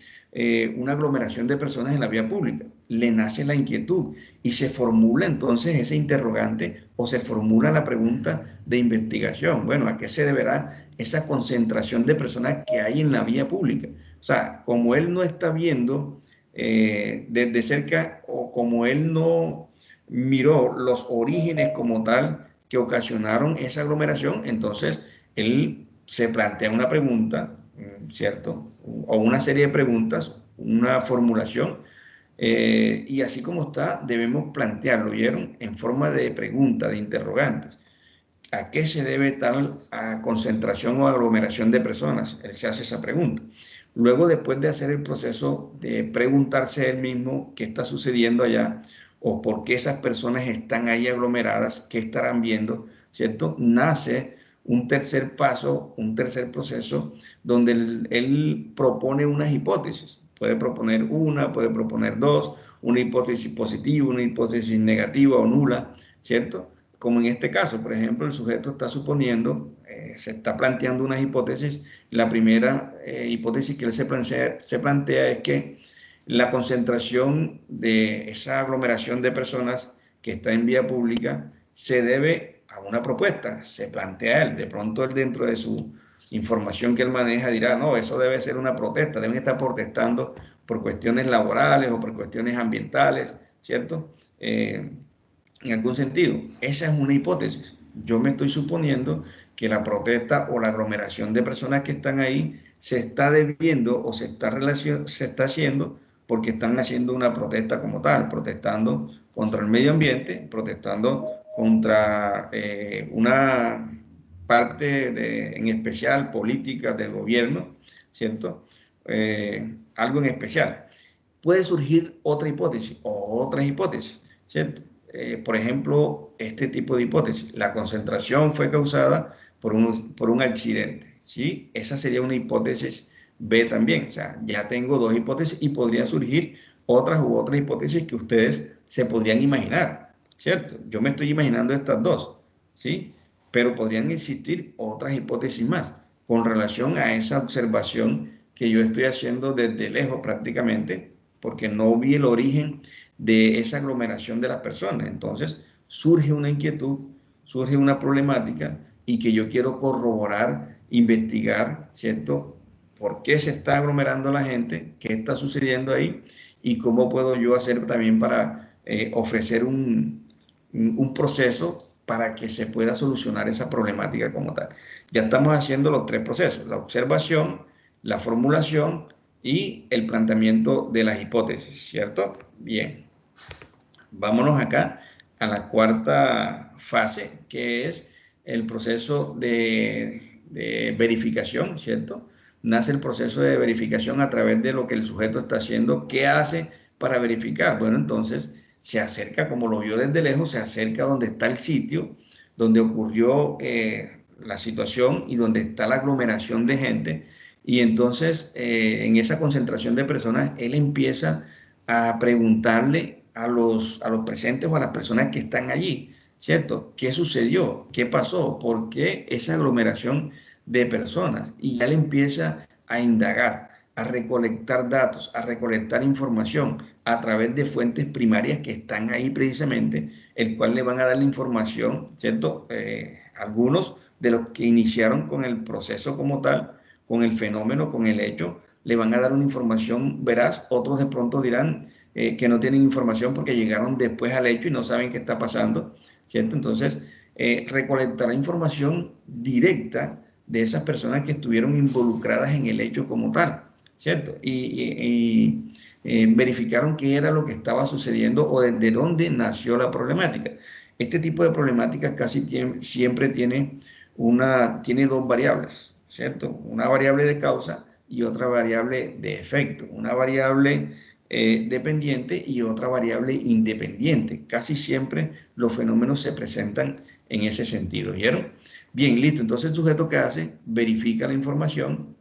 una aglomeración de personas en la vía pública. Le nace la inquietud y se formula entonces ese interrogante o se formula la pregunta de investigación. Bueno, ¿a qué se deberá esa concentración de personas que hay en la vía pública? O sea, como él no está viendo desde cerca o como él no miró los orígenes como tal que ocasionaron esa aglomeración, entonces él se plantea una pregunta, ¿cierto? O una serie de preguntas, una formulación, y así como está, debemos plantearlo, ¿oyeron? En forma de pregunta, de interrogantes. ¿A qué se debe tal concentración o aglomeración de personas? Él se hace esa pregunta. Luego, después de hacer el proceso de preguntarse él mismo qué está sucediendo allá o por qué esas personas están ahí aglomeradas, qué estarán viendo, ¿cierto? Nace un tercer paso, un tercer proceso donde él propone unas hipótesis. Puede proponer una, puede proponer dos, una hipótesis positiva, una hipótesis negativa o nula, ¿cierto? Como en este caso, por ejemplo, el sujeto está suponiendo, se está planteando unas hipótesis. La primera hipótesis que él se plantea es que la concentración de esa aglomeración de personas que está en vía pública se debe a una propuesta. Se plantea él, de pronto él dentro de su información que él maneja dirá, no, eso debe ser una protesta, deben estar protestando por cuestiones laborales o por cuestiones ambientales, ¿cierto? En algún sentido. Esa es una hipótesis. Yo me estoy suponiendo que la protesta o la aglomeración de personas que están ahí se está debiendo o se está haciendo porque están haciendo una protesta como tal, protestando contra el medio ambiente, protestando contra una parte en especial política de gobierno, ¿cierto? Algo en especial. Puede surgir otra hipótesis o otras hipótesis, ¿cierto? Por ejemplo, este tipo de hipótesis, la concentración fue causada por un accidente, ¿sí? Esa sería una hipótesis B también, o sea, ya tengo dos hipótesis y podrían surgir otras u otras hipótesis que ustedes se podrían imaginar, ¿cierto? Yo me estoy imaginando estas dos, ¿sí? Pero podrían existir otras hipótesis más con relación a esa observación que yo estoy haciendo desde lejos prácticamente, porque no vi el origen de esa aglomeración de las personas. Entonces surge una inquietud, surge una problemática y que yo quiero corroborar, investigar, ¿cierto? ¿Por qué se está aglomerando la gente? ¿Qué está sucediendo ahí? ¿Y cómo puedo yo hacer también para ofrecer un proceso para que se pueda solucionar esa problemática como tal? Ya estamos haciendo los tres procesos, la observación, la formulación y el planteamiento de las hipótesis, ¿cierto? Bien, vámonos acá a la cuarta fase, que es el proceso de verificación, ¿cierto? Nace el proceso de verificación a través de lo que el sujeto está haciendo. ¿Qué hace para verificar? Bueno, entonces se acerca, como lo vio desde lejos, se acerca donde está el sitio, donde ocurrió la situación y donde está la aglomeración de gente. Y entonces, en esa concentración de personas, él empieza a preguntarle a los presentes o a las personas que están allí, ¿cierto? ¿Qué sucedió? ¿Qué pasó? ¿Por qué esa aglomeración de personas? Y ya le empieza a indagar, a recolectar datos, a recolectar información a través de fuentes primarias que están ahí precisamente, el cual le van a dar la información, ¿cierto? Algunos de los que iniciaron con el proceso como tal, con el fenómeno, con el hecho, le van a dar una información veraz, otros de pronto dirán que no tienen información porque llegaron después al hecho y no saben qué está pasando, ¿cierto? Entonces, recolectará información directa de esas personas que estuvieron involucradas en el hecho como tal, ¿cierto? Verificaron qué era lo que estaba sucediendo o desde dónde nació la problemática. Este tipo de problemáticas casi siempre tiene dos variables, ¿cierto? Una variable de causa y otra variable de efecto. Una variable dependiente y otra variable independiente. Casi siempre los fenómenos se presentan en ese sentido, ¿vieron? Bien, listo. Entonces el sujeto que hace, verifica la información,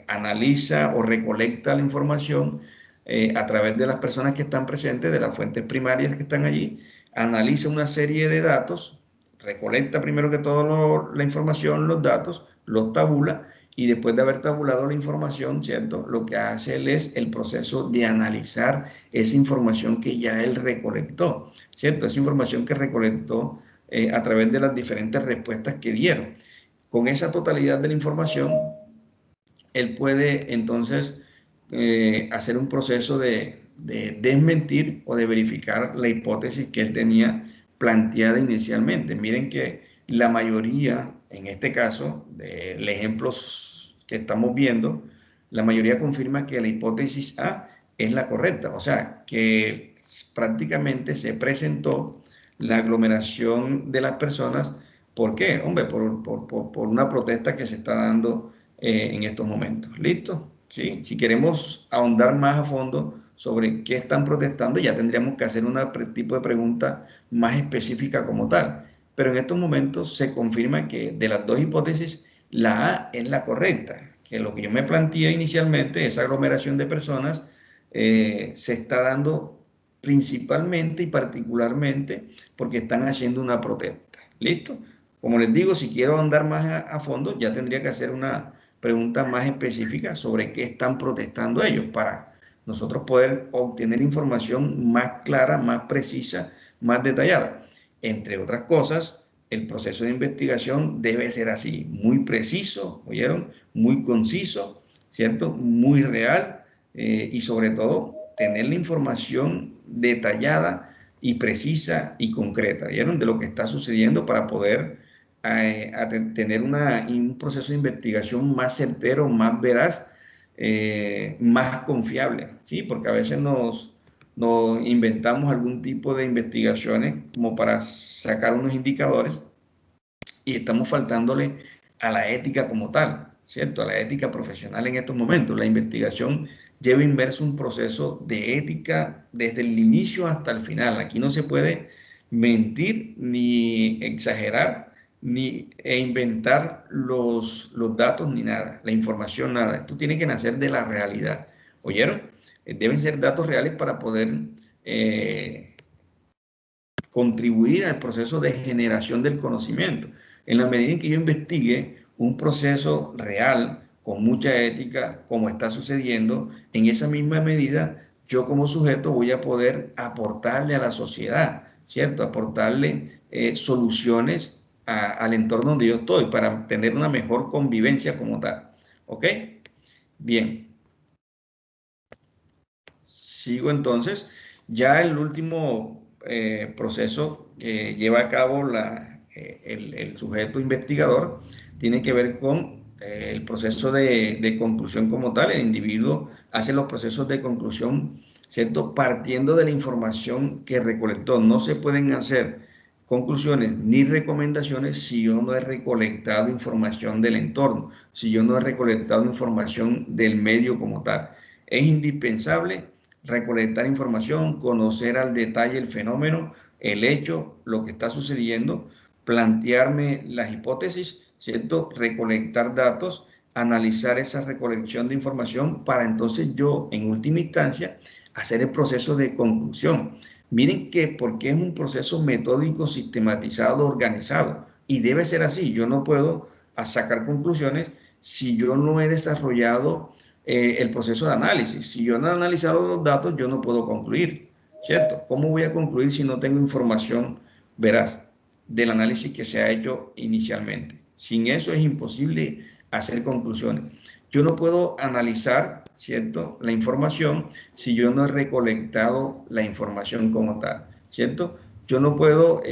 analiza o recolecta la información a través de las personas que están presentes, de las fuentes primarias que están allí, analiza una serie de datos, recolecta primero que todo la información, los datos, los tabula y después de haber tabulado la información, ¿cierto? Lo que hace él es el proceso de analizar esa información que ya él recolectó, ¿cierto? Esa información que recolectó a través de las diferentes respuestas que dieron. Con esa totalidad de la información, él puede entonces hacer un proceso de desmentir o de verificar la hipótesis que él tenía planteada inicialmente. Miren que la mayoría, en este caso, del ejemplo que estamos viendo, la mayoría confirma que la hipótesis A es la correcta, o sea, que prácticamente se presentó la aglomeración de las personas. ¿Por qué? Hombre, por una protesta que se está dando en estos momentos. ¿Listo? ¿Sí? Si queremos ahondar más a fondo sobre qué están protestando, ya tendríamos que hacer un tipo de pregunta más específica como tal. Pero en estos momentos se confirma que de las dos hipótesis, la A es la correcta, que lo que yo me planteé inicialmente, esa aglomeración de personas, se está dando principalmente y particularmente porque están haciendo una protesta. ¿Listo? Como les digo, si quiero andar más a fondo, ya tendría que hacer una pregunta más específica sobre qué están protestando ellos para nosotros poder obtener información más clara, más precisa, más detallada. Entre otras cosas, el proceso de investigación debe ser así, muy preciso, ¿oyeron? Muy conciso, ¿cierto? Muy real y sobre todo tener la información detallada y precisa y concreta, ¿vieron? De lo que está sucediendo para poder tener un proceso de investigación más certero, más veraz, más confiable, ¿sí? Porque a veces nos inventamos algún tipo de investigaciones como para sacar unos indicadores y estamos faltándole a la ética como tal, ¿cierto? A la ética profesional en estos momentos. La investigación lleva inmerso un proceso de ética desde el inicio hasta el final. Aquí no se puede mentir ni exagerar e inventar los datos ni nada, la información nada. Esto tiene que nacer de la realidad. ¿Oyeron? Deben ser datos reales para poder contribuir al proceso de generación del conocimiento. En la medida en que yo investigue un proceso real, con mucha ética, como está sucediendo, en esa misma medida, yo como sujeto voy a poder aportarle a la sociedad, ¿cierto? Aportarle soluciones al entorno donde yo estoy para tener una mejor convivencia como tal. ¿Ok? Bien. Sigo entonces. Ya el último proceso que lleva a cabo el sujeto investigador tiene que ver con el proceso de conclusión como tal. El individuo hace los procesos de conclusión, ¿cierto? Partiendo de la información que recolectó. No se pueden hacer conclusiones ni recomendaciones si yo no he recolectado información del entorno, si yo no he recolectado información del medio como tal. Es indispensable recolectar información, conocer al detalle el fenómeno, el hecho, lo que está sucediendo, plantearme las hipótesis, ¿cierto? Recolectar datos, analizar esa recolección de información para entonces yo, en última instancia, hacer el proceso de conclusión. Miren que porque es un proceso metódico, sistematizado, organizado, y debe ser así. Yo no puedo sacar conclusiones si yo no he desarrollado el proceso de análisis. Si yo no he analizado los datos, yo no puedo concluir, ¿cierto? ¿Cómo voy a concluir si no tengo información veraz del análisis que se ha hecho inicialmente? Sin eso es imposible hacer conclusiones. Yo no puedo analizar ¿cierto?, la información si yo no he recolectado la información como tal, ¿cierto? Yo no puedo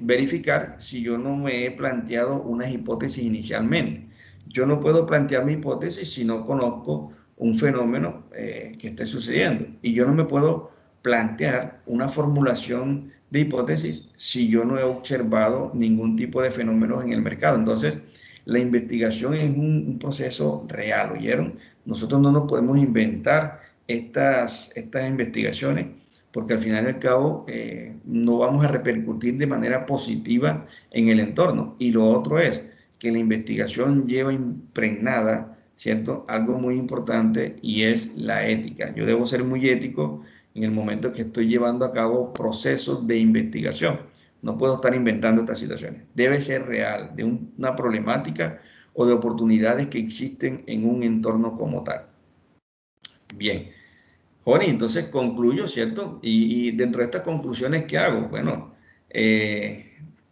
verificar si yo no me he planteado unas hipótesis inicialmente. Yo no puedo plantear mi hipótesis si no conozco un fenómeno que esté sucediendo. Y yo no me puedo plantear una formulación de hipótesis si yo no he observado ningún tipo de fenómenos en el mercado. Entonces, la investigación es un proceso real, ¿oyeron? Nosotros no nos podemos inventar estas investigaciones porque al final y al cabo no vamos a repercutir de manera positiva en el entorno. Y lo otro es que la investigación lleva impregnada, ¿cierto?, algo muy importante y es la ética. Yo debo ser muy ético en el momento que estoy llevando a cabo procesos de investigación. No puedo estar inventando estas situaciones. Debe ser real, de una problemática o de oportunidades que existen en un entorno como tal. Bien. Joni, entonces concluyo, ¿cierto? Y dentro de estas conclusiones, ¿qué hago? Bueno,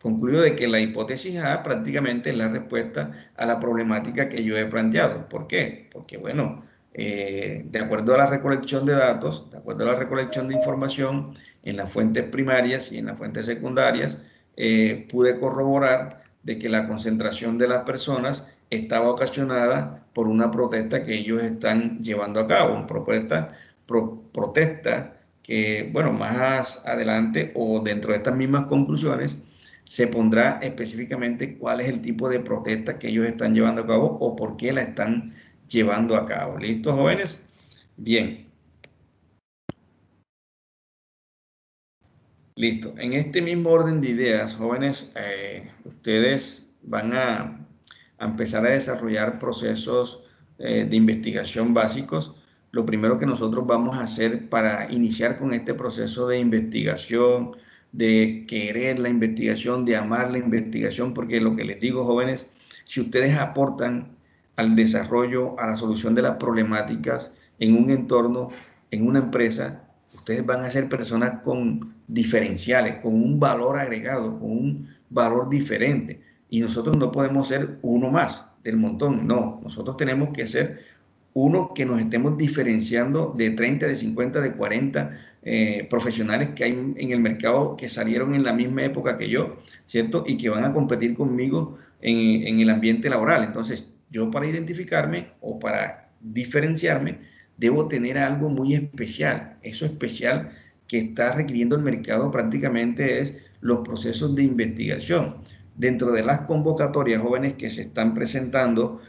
concluyo de que la hipótesis A prácticamente es la respuesta a la problemática que yo he planteado. ¿Por qué? Porque, bueno, de acuerdo a la recolección de datos, de acuerdo a la recolección de información en las fuentes primarias y en las fuentes secundarias, pude corroborar de que la concentración de las personas estaba ocasionada por una protesta que ellos están llevando a cabo, una protesta que, bueno, más adelante o dentro de estas mismas conclusiones se pondrá específicamente cuál es el tipo de protesta que ellos están llevando a cabo o por qué la están llevando a cabo. ¿Listos, jóvenes? Bien. Listo. En este mismo orden de ideas, jóvenes, ustedes van a empezar a desarrollar procesos de investigación básicos. Lo primero que nosotros vamos a hacer para iniciar con este proceso de investigación, de querer la investigación, de amar la investigación, porque lo que les digo, jóvenes, si ustedes aportan al desarrollo, a la solución de las problemáticas en un entorno, en una empresa, ustedes van a ser personas con diferenciales, con un valor agregado, con un valor diferente. Y nosotros no podemos ser uno más del montón, no. Nosotros tenemos que ser uno que nos estemos diferenciando de 30, de 50, de 40 profesionales que hay en el mercado que salieron en la misma época que yo, ¿cierto? Y que van a competir conmigo en el ambiente laboral. Entonces, yo para identificarme o para diferenciarme, debo tener algo muy especial. Eso especial que está requiriendo el mercado prácticamente es los procesos de investigación. Dentro de las convocatorias jóvenes que se están presentando,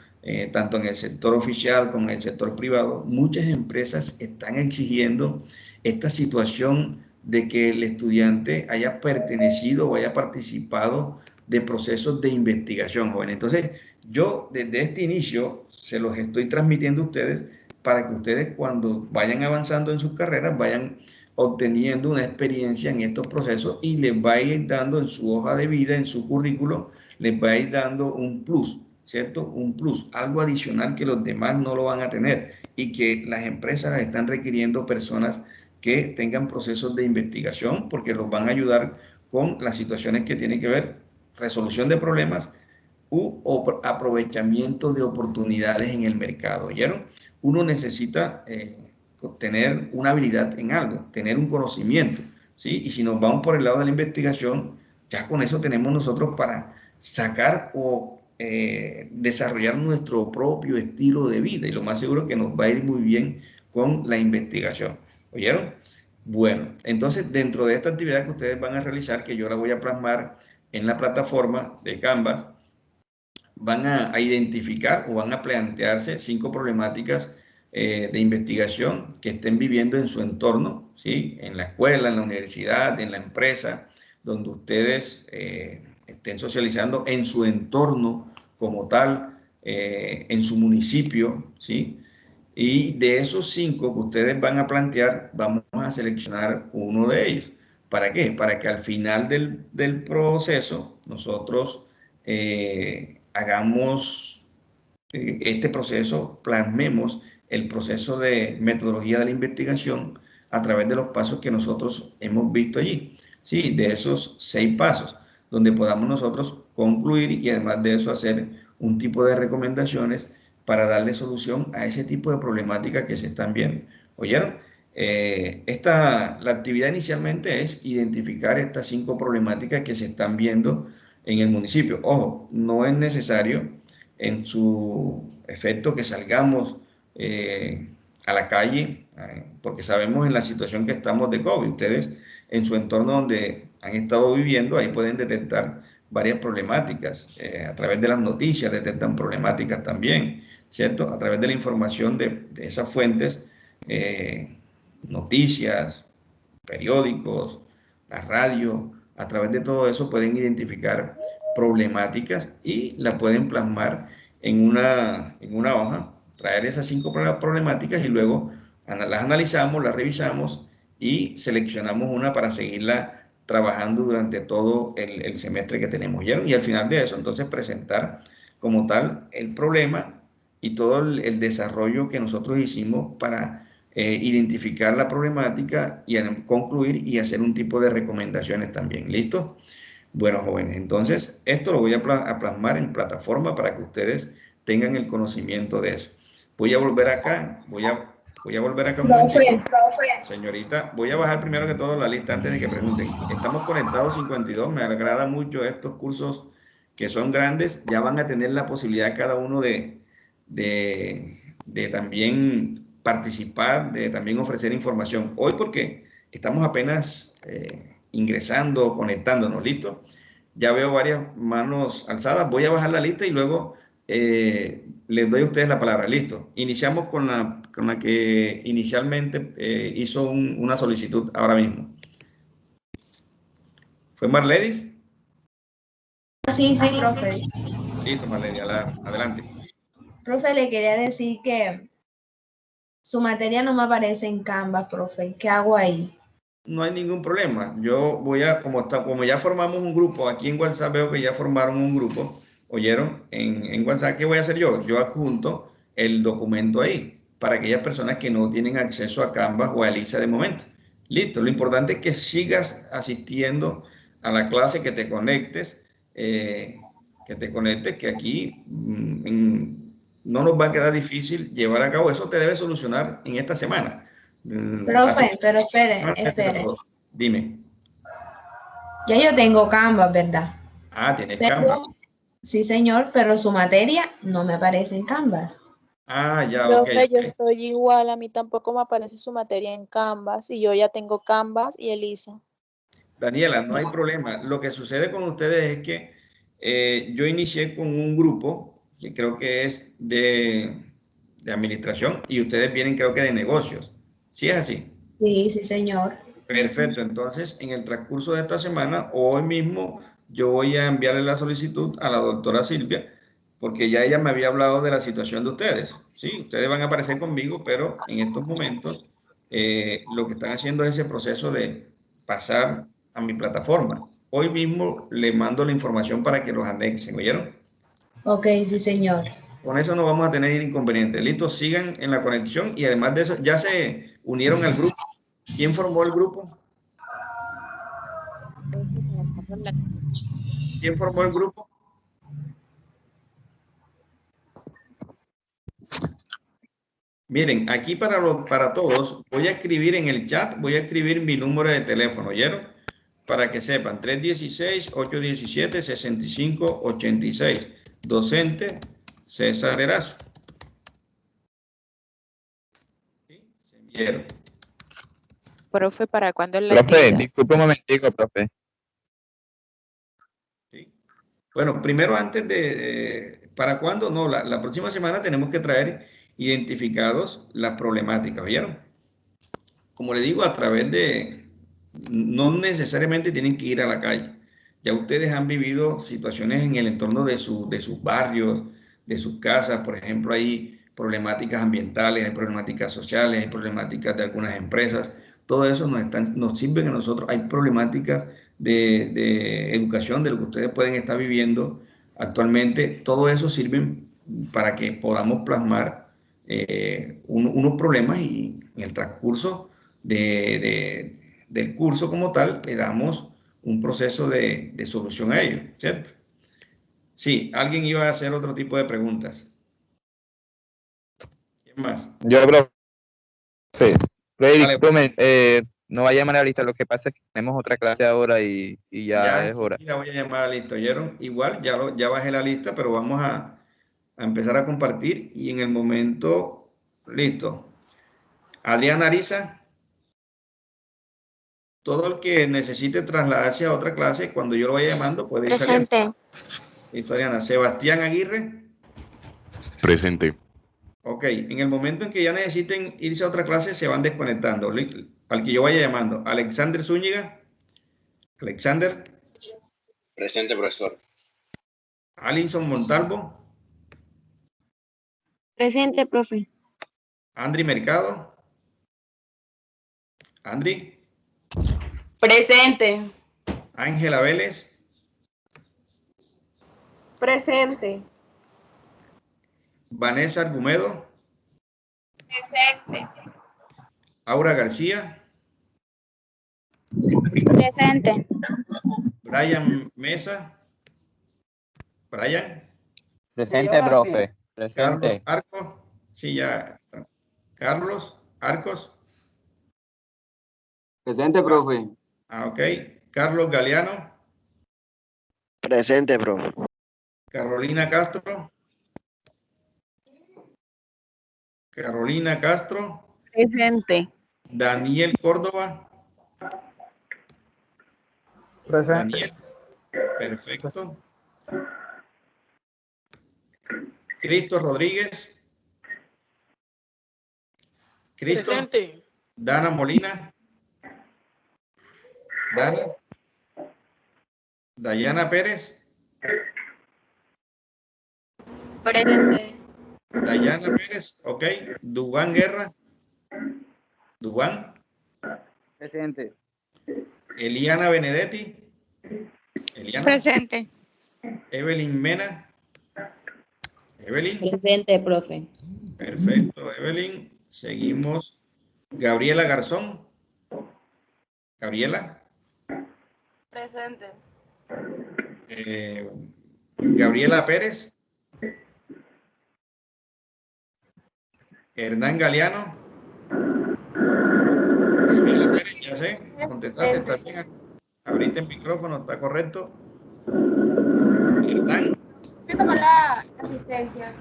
tanto en el sector oficial como en el sector privado, muchas empresas están exigiendo esta situación de que el estudiante haya pertenecido o haya participado de procesos de investigación, jóvenes. Entonces, yo desde este inicio se los estoy transmitiendo a ustedes para que ustedes cuando vayan avanzando en sus carreras vayan obteniendo una experiencia en estos procesos y les va a ir dando en su hoja de vida, en su currículo, les va a ir dando un plus, ¿cierto? Un plus, algo adicional que los demás no lo van a tener y que las empresas están requiriendo personas que tengan procesos de investigación porque los van a ayudar con las situaciones que tienen que ver resolución de problemas u aprovechamiento de oportunidades en el mercado. ¿Oyeron? Uno necesita tener una habilidad en algo, tener un conocimiento, ¿sí? Y si nos vamos por el lado de la investigación, ya con eso tenemos nosotros para sacar o desarrollar nuestro propio estilo de vida y lo más seguro que nos va a ir muy bien con la investigación. ¿Oyeron? Bueno, entonces dentro de esta actividad que ustedes van a realizar, que yo la voy a plasmar en la plataforma de Canvas, van a identificar o van a plantearse 5 problemáticas de investigación que estén viviendo en su entorno, ¿sí? En la escuela, en la universidad, en la empresa, donde ustedes estén socializando en su entorno como tal, en su municipio, ¿sí? Y de esos 5 que ustedes van a plantear, vamos a seleccionar uno de ellos. ¿Para qué? Para que al final del proceso nosotros hagamos este proceso, plasmemos el proceso de metodología de la investigación a través de los pasos que nosotros hemos visto allí. Sí, de esos 6 pasos, donde podamos nosotros concluir y además de eso hacer un tipo de recomendaciones para darle solución a ese tipo de problemáticas que se están viendo. ¿Oyeron? La actividad inicialmente es identificar estas 5 problemáticas que se están viendo en el municipio. Ojo, no es necesario en su efecto que salgamos a la calle, porque sabemos en la situación que estamos de COVID. Ustedes en su entorno donde han estado viviendo, ahí pueden detectar varias problemáticas. A través de las noticias detectan problemáticas también, ¿cierto? A través de la información de esas fuentes, noticias, periódicos, la radio, a través de todo eso pueden identificar problemáticas y la pueden plasmar en una hoja, traer esas 5 problemáticas y luego las analizamos, las revisamos y seleccionamos una para seguirla trabajando durante todo el semestre que tenemos. ¿Vieron? Y al final de eso, entonces presentar como tal el problema y todo el desarrollo que nosotros hicimos para identificar la problemática y concluir y hacer un tipo de recomendaciones también. ¿Listo? Bueno, jóvenes, entonces esto lo voy a plasmar en plataforma para que ustedes tengan el conocimiento de eso. Voy a volver acá, voy a volver acá un momentito. Señorita, voy a bajar primero que todo la lista antes de que pregunten. Estamos conectados 52, me agrada mucho estos cursos que son grandes, ya van a tener la posibilidad cada uno de también participar, de también ofrecer información. Hoy porque estamos apenas ingresando, conectándonos, ¿listo? Ya veo varias manos alzadas, voy a bajar la lista y luego les doy a ustedes la palabra, listo. Iniciamos con la que inicialmente hizo una solicitud ahora mismo. ¿Fue Marledis? Sí, sí, profe. Listo, Marledis, adelante. Profe, le quería decir que su materia no me aparece en Canvas, profe. ¿Qué hago ahí? No hay ningún problema. Yo voy a, como ya formamos un grupo, aquí en WhatsApp veo que ya formaron un grupo, ¿oyeron? En WhatsApp, ¿qué voy a hacer yo? Yo adjunto el documento ahí para aquellas personas que no tienen acceso a Canvas o a Elisa de momento. Listo. Lo importante es que sigas asistiendo a la clase, que aquí no nos va a quedar difícil llevar a cabo. Eso te debe solucionar en esta semana. Profe, pero espere. Dime. Ya yo tengo Canvas, ¿verdad? Ah, tienes Canvas. Pero, sí, señor, pero su materia no me aparece en Canvas. Ah, ya, ok. Profe, yo estoy igual, a mí tampoco me aparece su materia en Canvas y yo ya tengo Canvas y Elisa. Daniela, no hay problema. Lo que sucede con ustedes es que yo inicié con un grupo que creo que es de administración y ustedes vienen creo que de negocios. ¿Sí es así? Sí, sí, señor. Perfecto. Entonces, en el transcurso de esta semana, hoy mismo, yo voy a enviarle la solicitud a la doctora Silvia, porque ya ella me había hablado de la situación de ustedes. Sí, ustedes van a aparecer conmigo, pero en estos momentos lo que están haciendo es ese proceso de pasar a mi plataforma. Hoy mismo le mando la información para que los anexen, ¿oyeron? Ok, sí, señor. Con eso no vamos a tener inconveniente. Listo, sigan en la conexión y además de eso, ya se unieron al grupo. ¿Quién formó el grupo? ¿Quién formó el grupo? Miren, aquí para todos, voy a escribir en el chat, voy a escribir mi número de teléfono, ¿oyeron? Para que sepan, 316-817-6586. Docente César Erazo. ¿Sí? Se enviaron. Profe, ¿para cuándo es la Profe, actividad? disculpe un momentico, profe. ¿Sí? Bueno, primero antes ¿para cuándo? No, la próxima semana tenemos que traer identificados las problemáticas, ¿vieron? Como le digo, a través no necesariamente tienen que ir a la calle. Ya ustedes han vivido situaciones en el entorno de sus barrios, de sus casas. Por ejemplo, hay problemáticas ambientales, hay problemáticas sociales, hay problemáticas de algunas empresas. Todo eso nos sirve a nosotros. Hay problemáticas de educación, de lo que ustedes pueden estar viviendo actualmente. Todo eso sirve para que podamos plasmar unos problemas y en el transcurso del curso como tal, le damos un proceso de solución a ello, ¿cierto? Sí, alguien iba a hacer otro tipo de preguntas. ¿Quién más? Yo, profe. Dale, No vaya a llamar a la lista, lo que pasa es que tenemos otra clase ahora y ya es hora. enseguida voy a llamar a la lista, ¿oyeron? Igual, ya bajé la lista, pero vamos a empezar a compartir y en el momento, listo. Adriana Ariza, todo el que necesite trasladarse a otra clase, cuando yo lo vaya llamando, puede ir saliendo. Presente. Listo, Adriana. Sebastián Aguirre. Presente. Ok, en el momento en que ya necesiten irse a otra clase, se van desconectando. Al que yo vaya llamando. Alexander Zúñiga. Alexander. Presente, profesor. Alinson Montalvo. Presente, profe. Andri Mercado. Andri. Presente. Ángela Vélez. Presente. Vanessa Argumedo. Presente. Aura García. Presente. Brian Mesa. Brian. Presente, profe. Carlos Presente. Arcos. Sí, ya. Carlos Arcos. Presente, profe. Ok. Carlos Galeano. Presente, profe. Carolina Castro. Carolina Castro. Presente. Daniel Córdoba. Presente. Daniel. Perfecto. Cristo Rodríguez. Cristo. Presente. Dana Molina. Dana. Dayana Pérez. Presente. Dayana Pérez. Ok. Dubán Guerra. Dubán. Presente. Eliana Benedetti. Eliana. Presente. Evelyn Mena. Evelyn. Presente, profe. Perfecto, Evelyn. Seguimos. Gabriela Garzón. Gabriela. Presente. Gabriela Pérez. Hernán Galeano. Gabriela Pérez, ya sé. Contestaste, está bien. Abriste el micrófono, está correcto. Hernán. Voy a tomar la asistencia.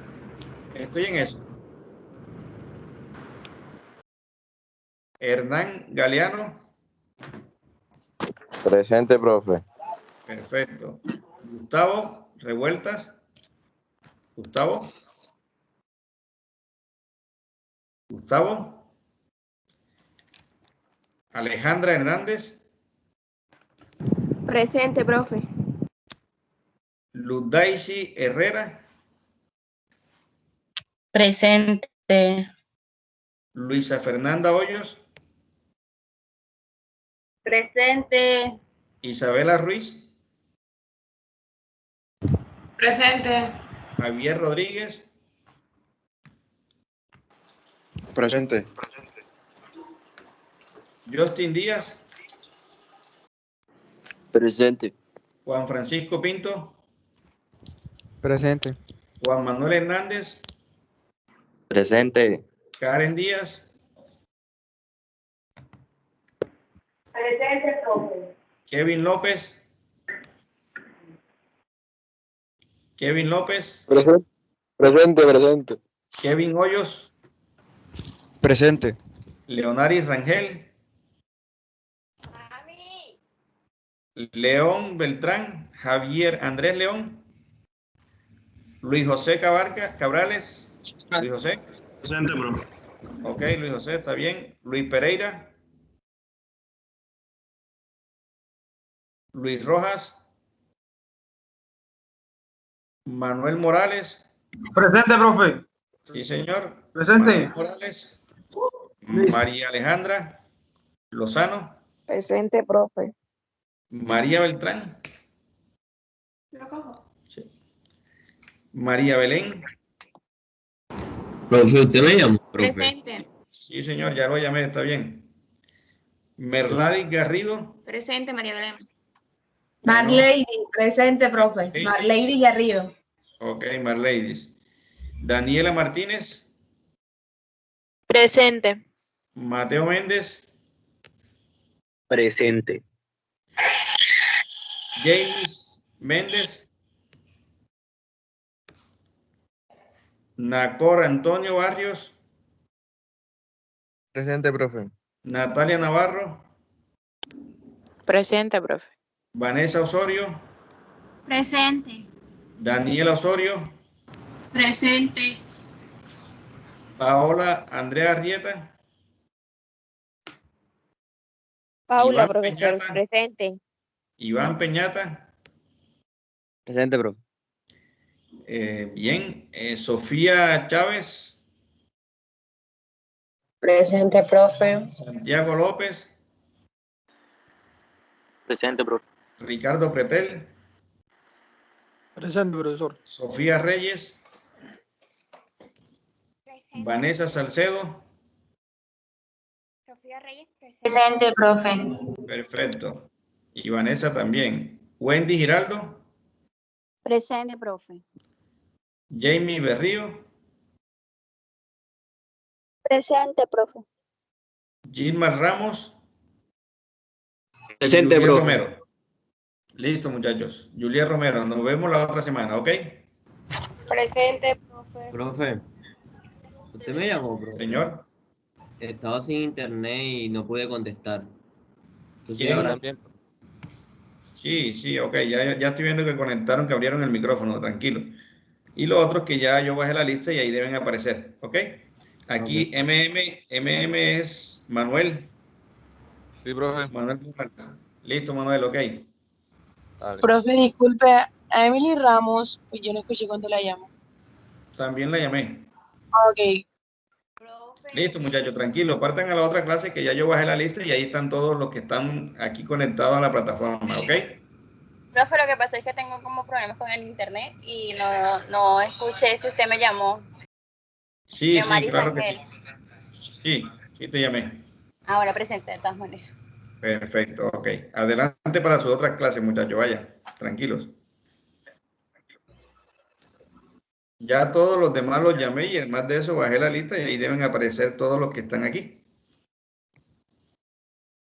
Estoy en eso. Hernán Galeano. Presente, profe. Perfecto. Gustavo Revueltas. Gustavo. Gustavo. Alejandra Hernández. Presente, profe. Ludaisi Herrera. Presente. Luisa Fernanda Hoyos. Presente. Isabela Ruiz. Presente. Javier Rodríguez. Presente. Justin Díaz. Presente. Juan Francisco Pinto. Presente. Juan Manuel Hernández. Presente. Karen Díaz. Presente, profe. Kevin López. Kevin López. Presente. Presente. Kevin Hoyos. Presente. Leonaris Rangel. León Beltrán. Javier Andrés León. Luis José Cabrales. Luis José. Presente, profe. Ok, Luis José, está bien. Luis Pereira. Luis Rojas. Manuel Morales. Presente, profe. Sí, señor. Presente. Manuel Morales. María Alejandra Lozano. Presente, profe. María Beltrán. Sí. María Belén. Profe, ¿usted me llama? Presente. Sí, señor, ya lo llamé, está bien. Merladis Garrido. Presente, María Belén. Marlady, presente, profe. Sí. Marlady Garrido. Ok, Marladis. Daniela Martínez. Presente. Mateo Méndez, Presente. James Méndez, Nacor Antonio Barrios, Presente, profe. Natalia Navarro, Presente, profe. Vanessa Osorio, Presente. Daniela Osorio, Presente. Paola Andrea Arrieta, Paula, Iván profesor, Peñata, presente. Iván Peñata, Presente, profe. bien, Sofía Chávez, Presente, profe. Santiago López, Presente, profe. Ricardo Pretel, Presente, profesor. Sofía Reyes, Vanessa Salcedo, Sofía Reyes, Presente, profe. perfecto, y Vanessa también. Wendy Giraldo, Presente, profe. Jamie Berrío, Presente, profe. Gilmar Ramos, Presente, Juliet profe. Romero. Listo, muchachos. Juliet Romero, nos vemos la otra semana, ¿ok? Presente, profe. Profe, usted me llamó, profe. Señor. Estaba sin internet y no pude contestar. ¿Quién? Sí, sí, ok. Ya estoy viendo que conectaron, que abrieron el micrófono, tranquilo. Y los otros que ya yo bajé la lista y ahí deben aparecer, ¿ok? Aquí MM es Manuel. Sí, profe. Manuel Morales. Listo, Manuel, ok. Dale. Profe, disculpe, a Emily Ramos, pues yo no escuché cuando la llamo. También la llamé. Ok. Listo, muchachos, tranquilo. Partan a la otra clase que ya yo bajé la lista y ahí están todos los que están aquí conectados a la plataforma, ¿ok? Profe, lo que pasa es que tengo como problemas con el internet y no escuché si usted me llamó. Sí, Yo, sí, Maris claro que Rangel. sí. Sí, sí te llamé. Ahora presente, de todas maneras. Perfecto, ok. Adelante para su otra clase, muchachos, vaya, tranquilos. Ya todos los demás los llamé y además de eso bajé la lista y ahí deben aparecer todos los que están aquí.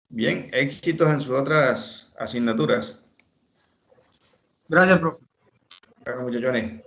Bien, éxitos en sus otras asignaturas. Gracias, profe. Bueno, muchachones.